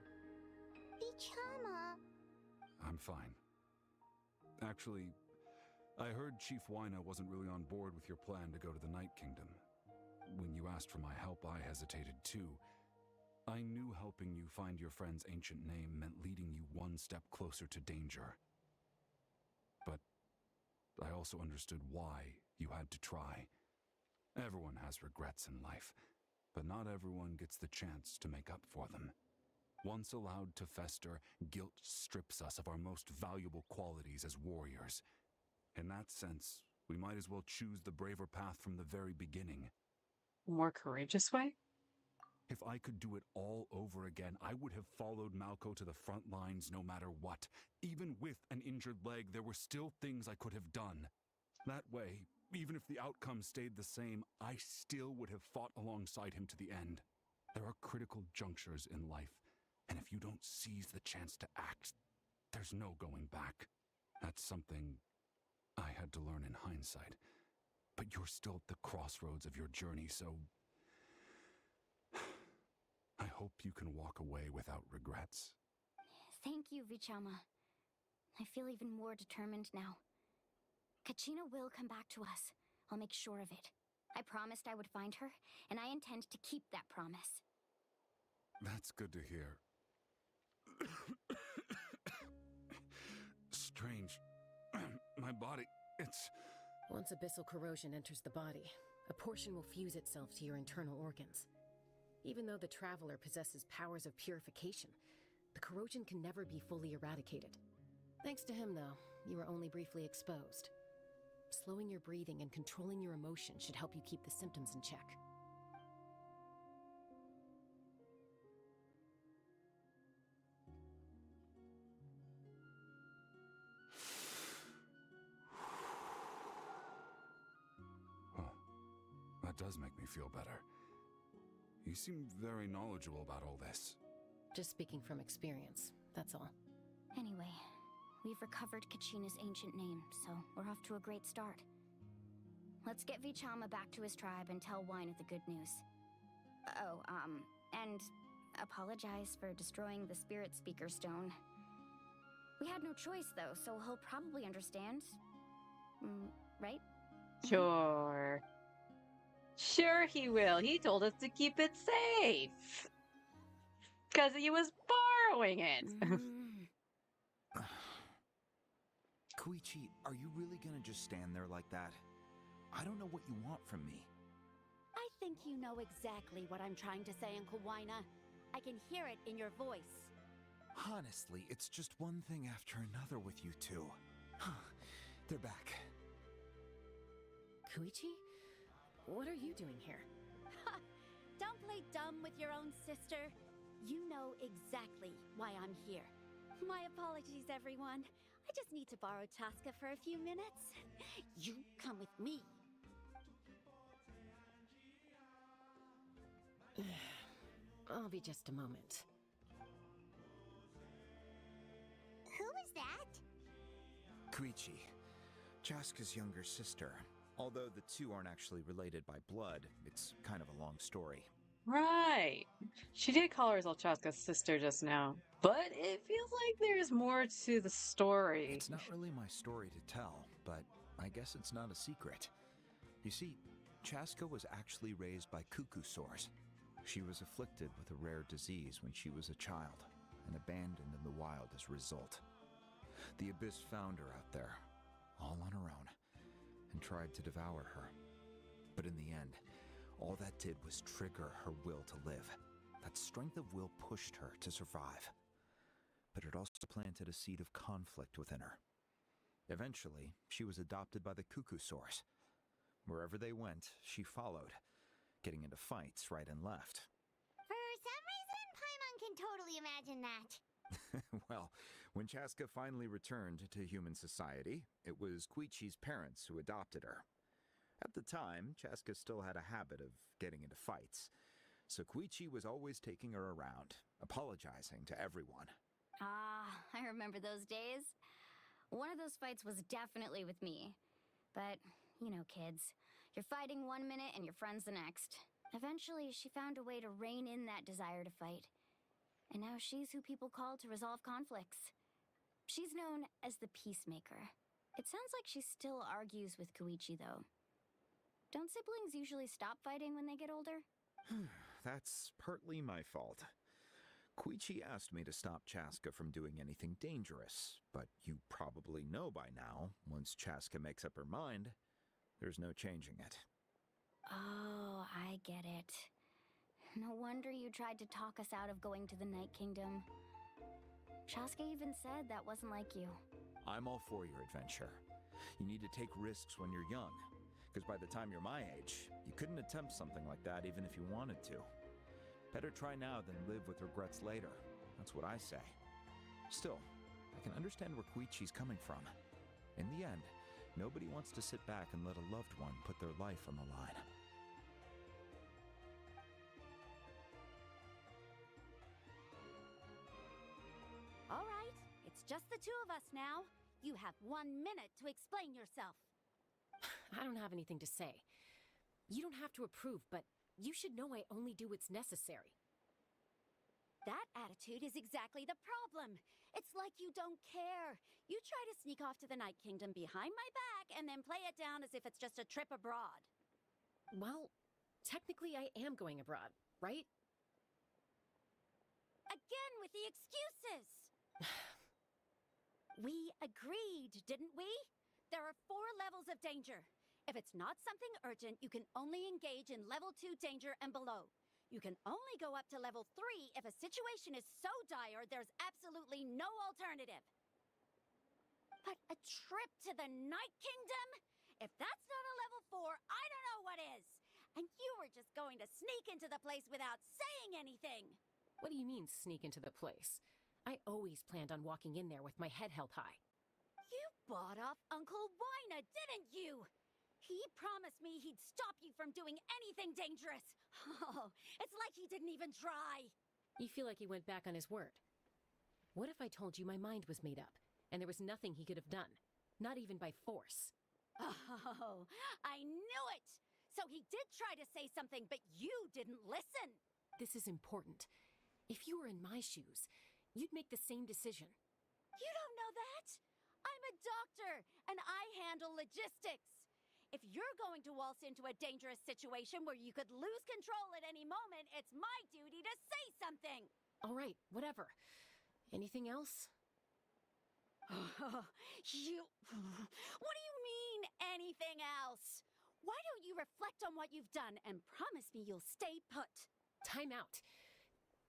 Vichama! I'm fine. Actually, I heard Chief Wyna wasn't really on board with your plan to go to the Night Kingdom. When you asked for my help, I hesitated too. I knew helping you find your friend's ancient name meant leading you one step closer to danger. But I also understood why you had to try. Everyone has regrets in life, but not everyone gets the chance to make up for them. Once allowed to fester, guilt strips us of our most valuable qualities as warriors. In that sense, we might as well choose the braver path from the very beginning. More courageous way? If I could do it all over again, I would have followed Malko to the front lines no matter what. Even with an injured leg, there were still things I could have done. That way, even if the outcome stayed the same, I still would have fought alongside him to the end. There are critical junctures in life, and if you don't seize the chance to act, there's no going back. That's something I had to learn in hindsight. But you're still at the crossroads of your journey, so I hope you can walk away without regrets. Thank you, Vichama. I feel even more determined now. Kachina will come back to us. I'll make sure of it. I promised I would find her, and I intend to keep that promise. That's good to hear. Strange. My body, it's... Once abyssal corrosion enters the body, a portion will fuse itself to your internal organs. Even though the Traveler possesses powers of purification, the corrosion can never be fully eradicated. Thanks to him, though, you were only briefly exposed. Slowing your breathing and controlling your emotions should help you keep the symptoms in check. That does make me feel better. You seem very knowledgeable about all this. Just speaking from experience, that's all. Anyway, we've recovered Kachina's ancient name, so we're off to a great start. Let's get Vichama back to his tribe and tell Wyna the good news. Oh, and apologize for destroying the Spirit Speaker Stone. We had no choice, though, so he'll probably understand. Right? Sure. Sure he will. He told us to keep it safe. Because he was borrowing it. Koichi, are you really gonna just stand there like that? I don't know what you want from me. I think you know exactly what I'm trying to say, Uncle Wyna. I can hear it in your voice. Honestly, it's just one thing after another with you two. They're back. Koichi? What are you doing here? Don't play dumb with your own sister. You know exactly why I'm here. My apologies, everyone. I just need to borrow Chaska for a few minutes. You come with me. I'll be just a moment. Who is that? Koichi, Chaska's younger sister. Although the two aren't actually related by blood, it's kind of a long story. Right. She did call herself Chaska's sister just now. But it feels like there's more to the story. It's not really my story to tell, but I guess it's not a secret. You see, Chaska was actually raised by cuckoo sores. She was afflicted with a rare disease when she was a child, and abandoned in the wild as a result. The Abyss found her out there, all on her own, and tried to devour her. But in the end, all that did was trigger her will to live. That strength of will pushed her to survive. But it also planted a seed of conflict within her. Eventually, she was adopted by the cuckoo sores. Wherever they went, she followed, getting into fights right and left. For some reason, Paimon can totally imagine that. Well, when Chaska finally returned to human society, it was Koichi's parents who adopted her. At the time, Chaska still had a habit of getting into fights, so Koichi was always taking her around, apologizing to everyone. Ah, I remember those days. One of those fights was definitely with me. But, you know, kids. You're fighting one minute and your friend's the next. Eventually, she found a way to rein in that desire to fight. And now she's who people call to resolve conflicts. She's known as the Peacemaker. It sounds like she still argues with Koichi, though. Don't siblings usually stop fighting when they get older? That's partly my fault. Koichi asked me to stop Chaska from doing anything dangerous, but you probably know by now, once Chaska makes up her mind, there's no changing it. Oh, I get it. No wonder you tried to talk us out of going to the Night Kingdom. Chaska even said that wasn't like you. I'm all for your adventure. You need to take risks when you're young, because by the time you're my age, you couldn't attempt something like that even if you wanted to. Better try now than live with regrets later. That's what I say. Still, I can understand where Koichi's coming from. In the end, nobody wants to sit back and let a loved one put their life on the line. All right, it's just the two of us now. You have 1 minute to explain yourself. I don't have anything to say. You don't have to approve, but you should know I only do what's necessary. That attitude is exactly the problem. It's like you don't care. You try to sneak off to the Night Kingdom behind my back and then play it down as if it's just a trip abroad. Well, technically I am going abroad, right? Again with the excuses! We agreed, didn't we? There are 4 levels of danger. If it's not something urgent, you can only engage in level 2 danger and below. You can only go up to level 3 if a situation is so dire there's absolutely no alternative. But a trip to the Night Kingdom? If that's not a level 4, I don't know what is. And you were just going to sneak into the place without saying anything. What do you mean, sneak into the place? I always planned on walking in there with my head held high. You bought off Uncle Wina, didn't you? He promised me he'd stop you from doing anything dangerous. Oh, it's like he didn't even try. You feel like he went back on his word. What if I told you my mind was made up, and there was nothing he could have done? Not even by force. Oh, I knew it! So he did try to say something, but you didn't listen. This is important. If you were in my shoes, you'd make the same decision. You don't know that? I'm a doctor, and I handle logistics. If you're going to waltz into a dangerous situation where you could lose control at any moment, it's my duty to say something. All right, whatever. Anything else? What do you mean, anything else? Why don't you reflect on what you've done and promise me you'll stay put? Time out.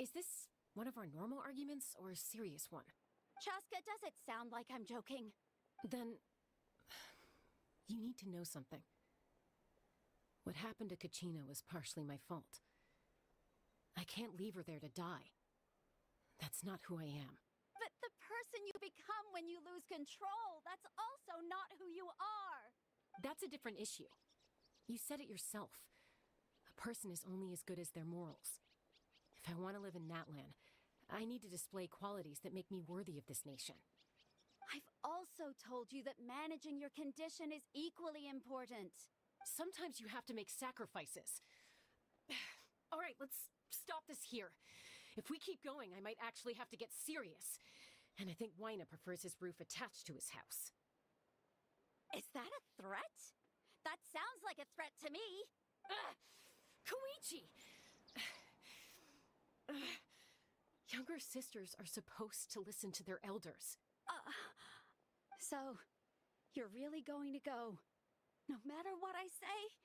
Is this one of our normal arguments or a serious one? Chaska, does it sound like I'm joking? Then you need to know something. What happened to Kachina was partially my fault. I can't leave her there to die. That's not who I am. But the person you become when you lose control, that's also not who you are. That's a different issue. You said it yourself. A person is only as good as their morals. If I want to live in Natlan, I need to display qualities that make me worthy of this nation. I've also told you that managing your condition is equally important. Sometimes you have to make sacrifices. All right, let's stop this here. If we keep going, I might actually have to get serious. And I think Wina prefers his roof attached to his house. Is that a threat? That sounds like a threat to me. Koichi! Younger sisters are supposed to listen to their elders. So, you're really going to go, no matter what I say?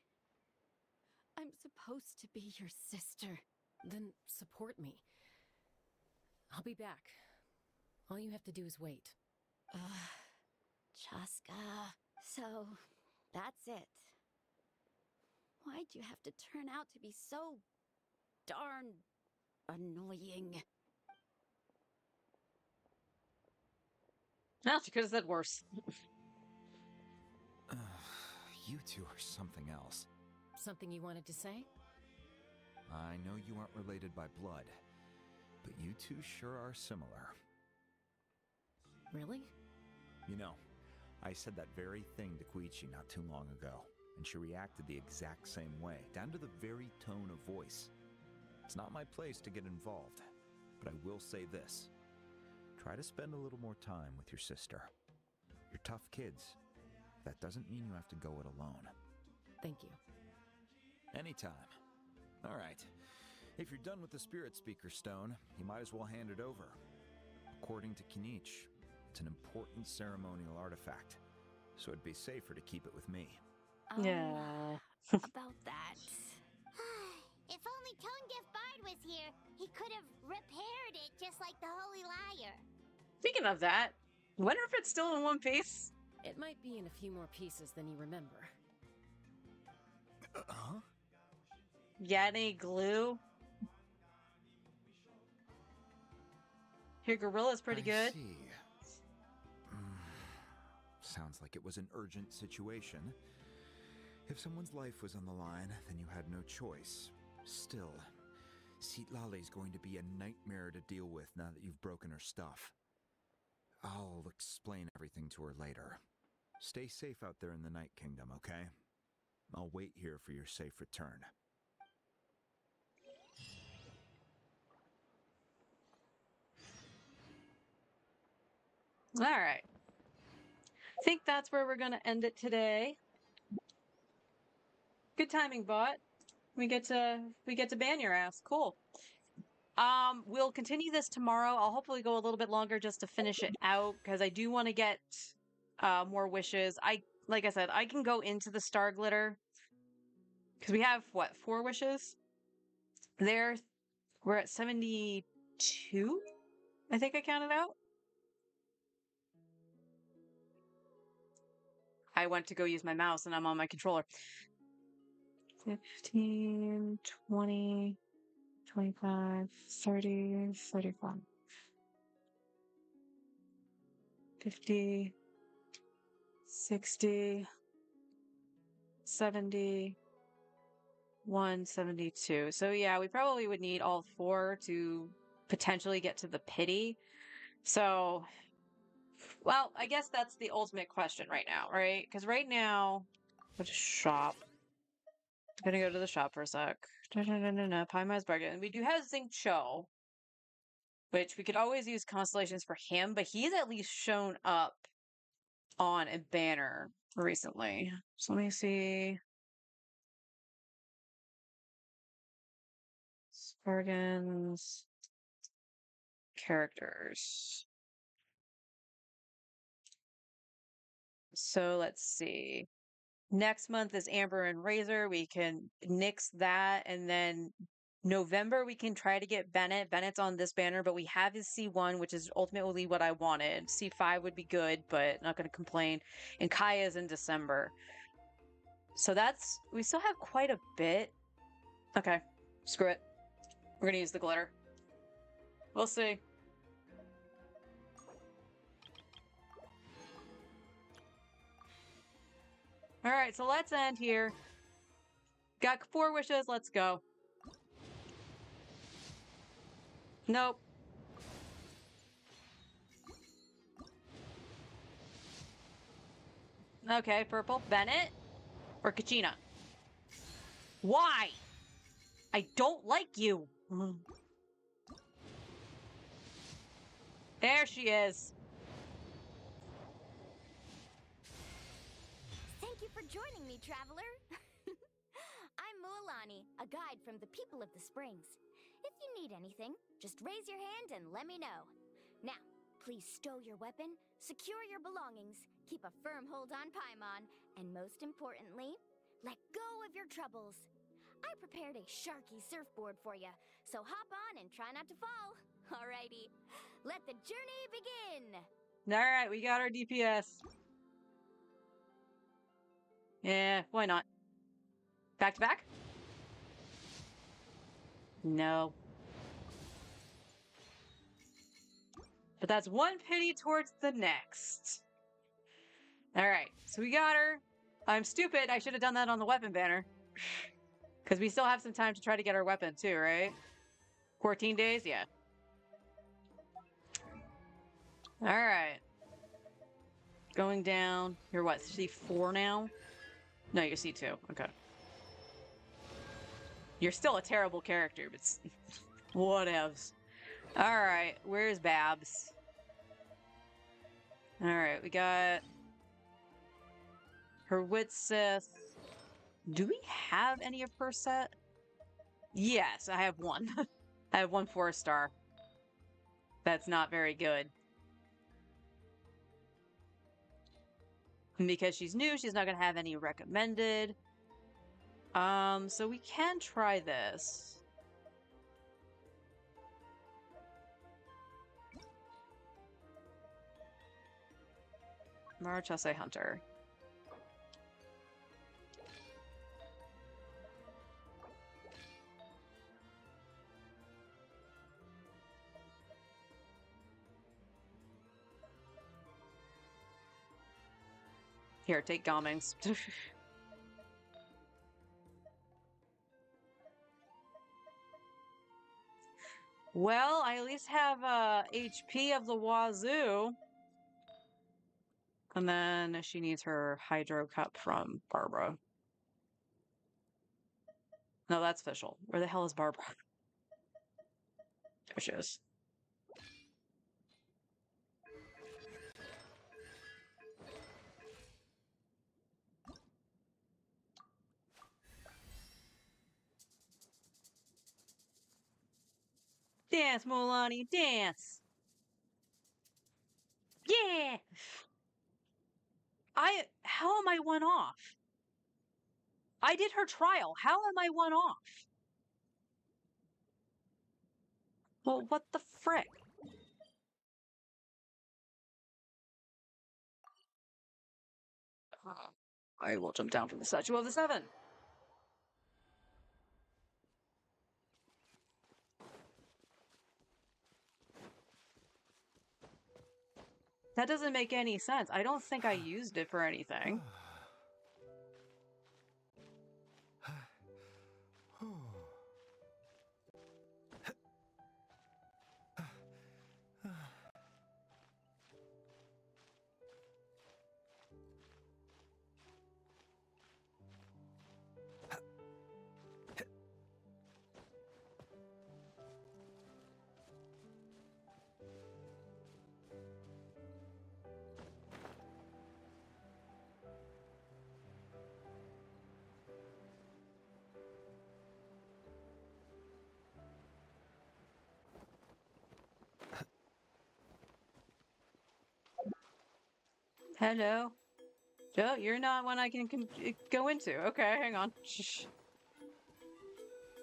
I'm supposed to be your sister. Then support me. I'll be back. All you have to do is wait. Chaska. So, that's it. Why'd you have to turn out to be so darn annoying? No, she could have said worse. You two are something else. Something you wanted to say? I know you aren't related by blood, but you two sure are similar. Really? You know, I said that very thing to Koichi not too long ago, and she reacted the exact same way, down to the very tone of voice. It's not my place to get involved, but I will say this. Try to spend a little more time with your sister. You're tough kids. That doesn't mean you have to go it alone. Thank you. Anytime. All right. If you're done with the Spirit Speaker Stone, you might as well hand it over. According to Kinich, it's an important ceremonial artifact, so it'd be safer to keep it with me. Yeah. About that. If only Tonegif Bard was here, he could have repaired it just like the Holy Liar. Speaking of that, wonder if it's still in one piece. It might be in a few more pieces than you remember. Huh? Got any glue? Your gorilla's pretty good. See. Sounds like it was an urgent situation. If someone's life was on the line, then you had no choice. Still, Citlali's going to be a nightmare to deal with now that you've broken her stuff. I'll explain everything to her later. Stay safe out there in the Night Kingdom, okay? I'll wait here for your safe return. All right. I think that's where we're going to end it today. Good timing, bot. We get to ban your ass. Cool. We'll continue this tomorrow. I'll hopefully go a little bit longer just to finish it out because I do want to get more wishes. Like I said, I can go into the Star Glitter because we have what, 4 wishes? We're at 72. I think I counted out. I went to go use my mouse and I'm on my controller. 15, 20, 25, 30, 35, 50, 60, 70, 172. So yeah, we probably would need all 4 to potentially get to the pity. So, well, I guess that's the ultimate question right now, right? Because right now, go to shop. I'm gonna go to the shop for a sec. Paimai's Bargain. We do have Xingqiu, which we could always use constellations for him, but he's at least shown up on a banner recently. So let me see. Bargains. Characters. So let's see. Next month is Amber and Razor. We can nix that. And then November, we can try to get Bennett. Bennett's on this banner, but we have his C1, which is ultimately what I wanted. C5 would be good, but not going to complain. And Kaya's in December. So we still have quite a bit. Okay, screw it. We're going to use the glitter. We'll see. All right, so let's end here. Got 4 wishes. Let's go. Nope. Okay, purple. Bennett or Kachina? Why? I don't like you. There she is. Thank you for joining me, traveler. I'm Mualani, a guide from the people of the Springs. If you need anything, just raise your hand and let me know. Now, please stow your weapon, secure your belongings, keep a firm hold on Paimon, and most importantly, let go of your troubles. I prepared a Sharky surfboard for you, so hop on and try not to fall. Alrighty, let the journey begin. All right, we got our DPS. Yeah, why not? Back to back? No. But that's one penny towards the next. Alright, so we got her. I'm stupid. I should have done that on the weapon banner. Because we still have some time to try to get our weapon too, right? 14 days? Yeah. Alright. Going down. You're what, C4 now? No, you're C2. Okay. You're still a terrible character, but whatevs. Alright, where's Babs? Alright, we got her Wit Sith. Do we have any of her set? Yes, I have one. I have one 4-star. That's not very good. And because she's new, she's not going to have any recommended. So we can try this. Marachese Hunter. Here, take Gamings. Well, I at least have HP of the wazoo. And then she needs her Hydro Cup from Barbara. No, that's Fischl. Where the hell is Barbara? There she is. Dance, Mualani, dance! Yeah! How am I one off? I did her trial. How am I one off? Well, what the frick? I will jump down from the Statue of the Seven. That doesn't make any sense. I don't think I used it for anything. Hello. Joe, you're not one I can go into. Okay, hang on. Shh.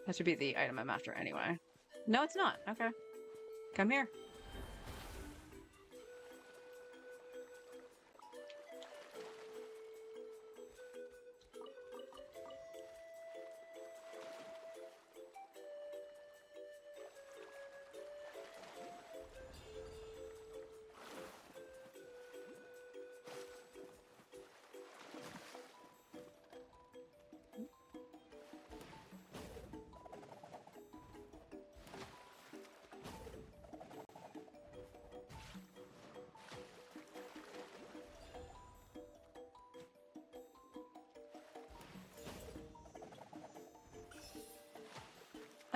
That should be the item I'm after anyway. No, it's not. Okay. Come here.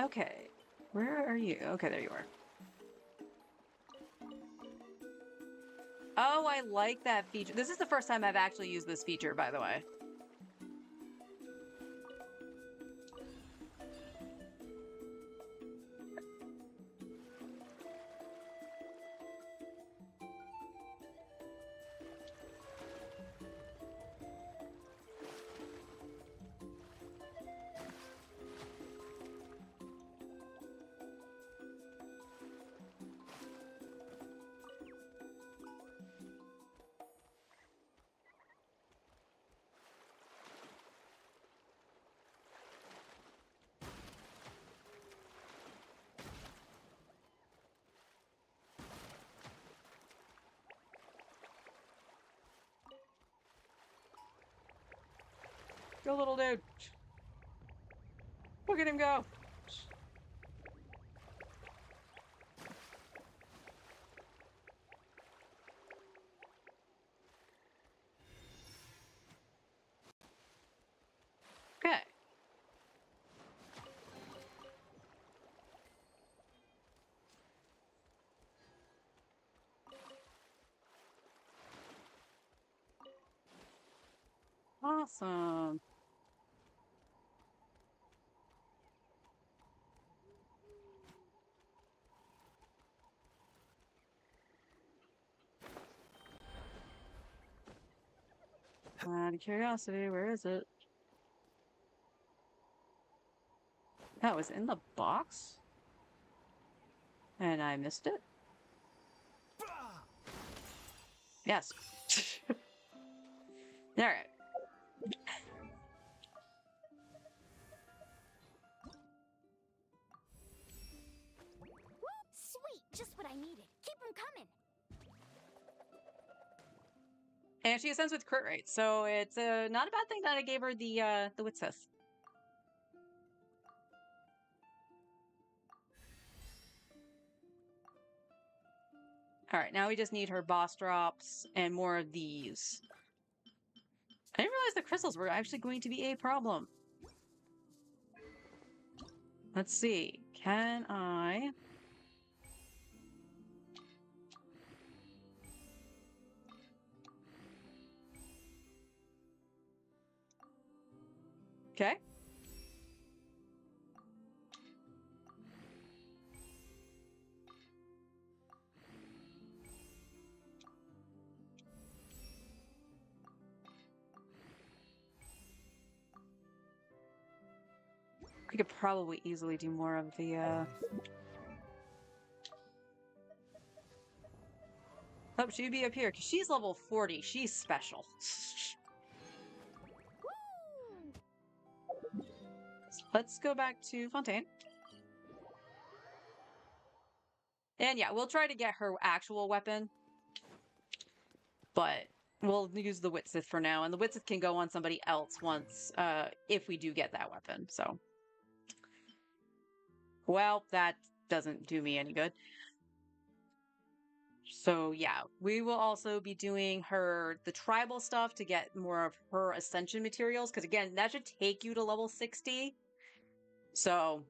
Okay, where are you? Okay, there you are. Oh, I like that feature. This is the first time I've actually used this feature, by the way. Go, little dude. Look at him go. Okay. Awesome. Out of curiosity, where is it? That was in the box? And I missed it? Yes. Alright. Sweet, just what I needed. Keep them coming. And she ascends with crit rate, so it's not a bad thing that I gave her the Witsith. Alright, now we just need her boss drops and more of these. I didn't realize the crystals were actually going to be a problem. Let's see. Can I... Okay. I could probably easily do more of the, Oh, she'd be up here, because she's level 40. She's special. So let's go back to Fontaine. And yeah, we'll try to get her actual weapon. But we'll use the Witsith for now, and the Witsith can go on somebody else once, if we do get that weapon, so... Well, that doesn't do me any good. So yeah, we will also be doing the tribal stuff to get more of her ascension materials, because again, that should take you to level 60. So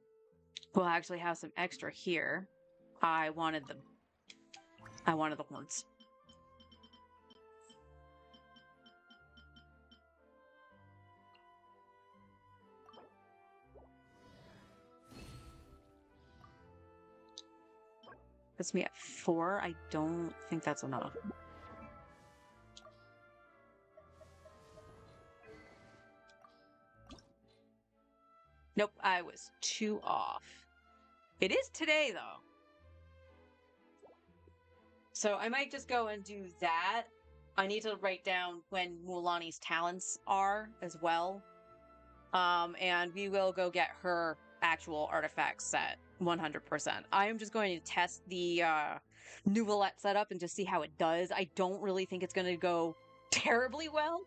we'll actually have some extra here. I wanted the horns. Puts me at 4. I don't think that's enough. Nope, I was 2 off. It is today, though. So I might just go and do that. I need to write down when Mualani's talents are as well. And we will go get her actual artifact set 100%. I am just going to test the Neuvillette setup and just see how it does. I don't really think it's going to go terribly well,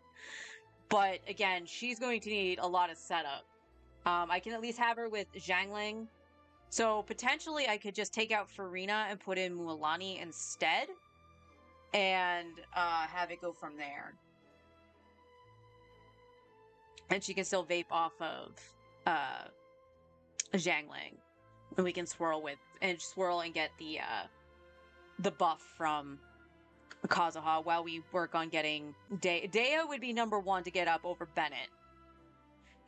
but again, she's going to need a lot of setup. I can at least have her with Xiangling, so potentially I could just take out Furina and put in Mualani instead, and have it go from there. And she can still vape off of Xiangling. And we can swirl and get the buff from Kazuha while we work on getting Dea would be number 1 to get up over Bennett.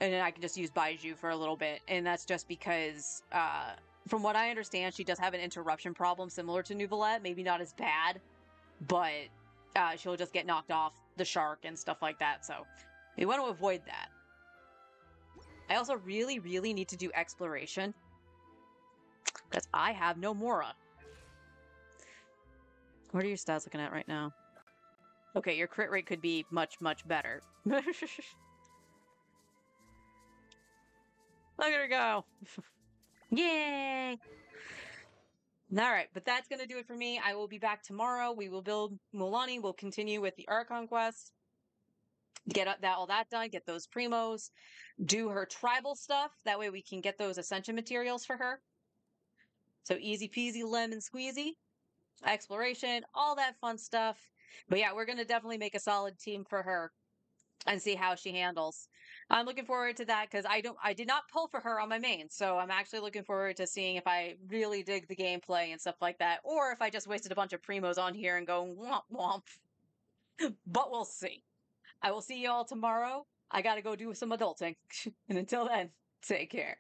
And then I can just use Baiju for a little bit. And that's just because, from what I understand, she does have an interruption problem similar to Neuvillette. Maybe not as bad, but she'll just get knocked off the shark and stuff like that. So we want to avoid that. I also really, really need to do exploration, because I have no Mora. What are your stats looking at right now? Okay, your crit rate could be much, much better. Look at her go! Yay! Alright, but that's gonna do it for me. I will be back tomorrow. We will build Mualani. We'll continue with the Archon quest. Get all that done, get those primos, do her tribal stuff. That way we can get those ascension materials for her. So easy peasy lemon squeezy. Exploration, all that fun stuff. But yeah, we're going to definitely make a solid team for her and see how she handles. I'm looking forward to that because I did not pull for her on my main. So I'm actually looking forward to seeing if I really dig the gameplay and stuff like that, or if I just wasted a bunch of primos on here and go womp womp. But we'll see. I will see you all tomorrow. I got to go do some adulting. And until then, take care.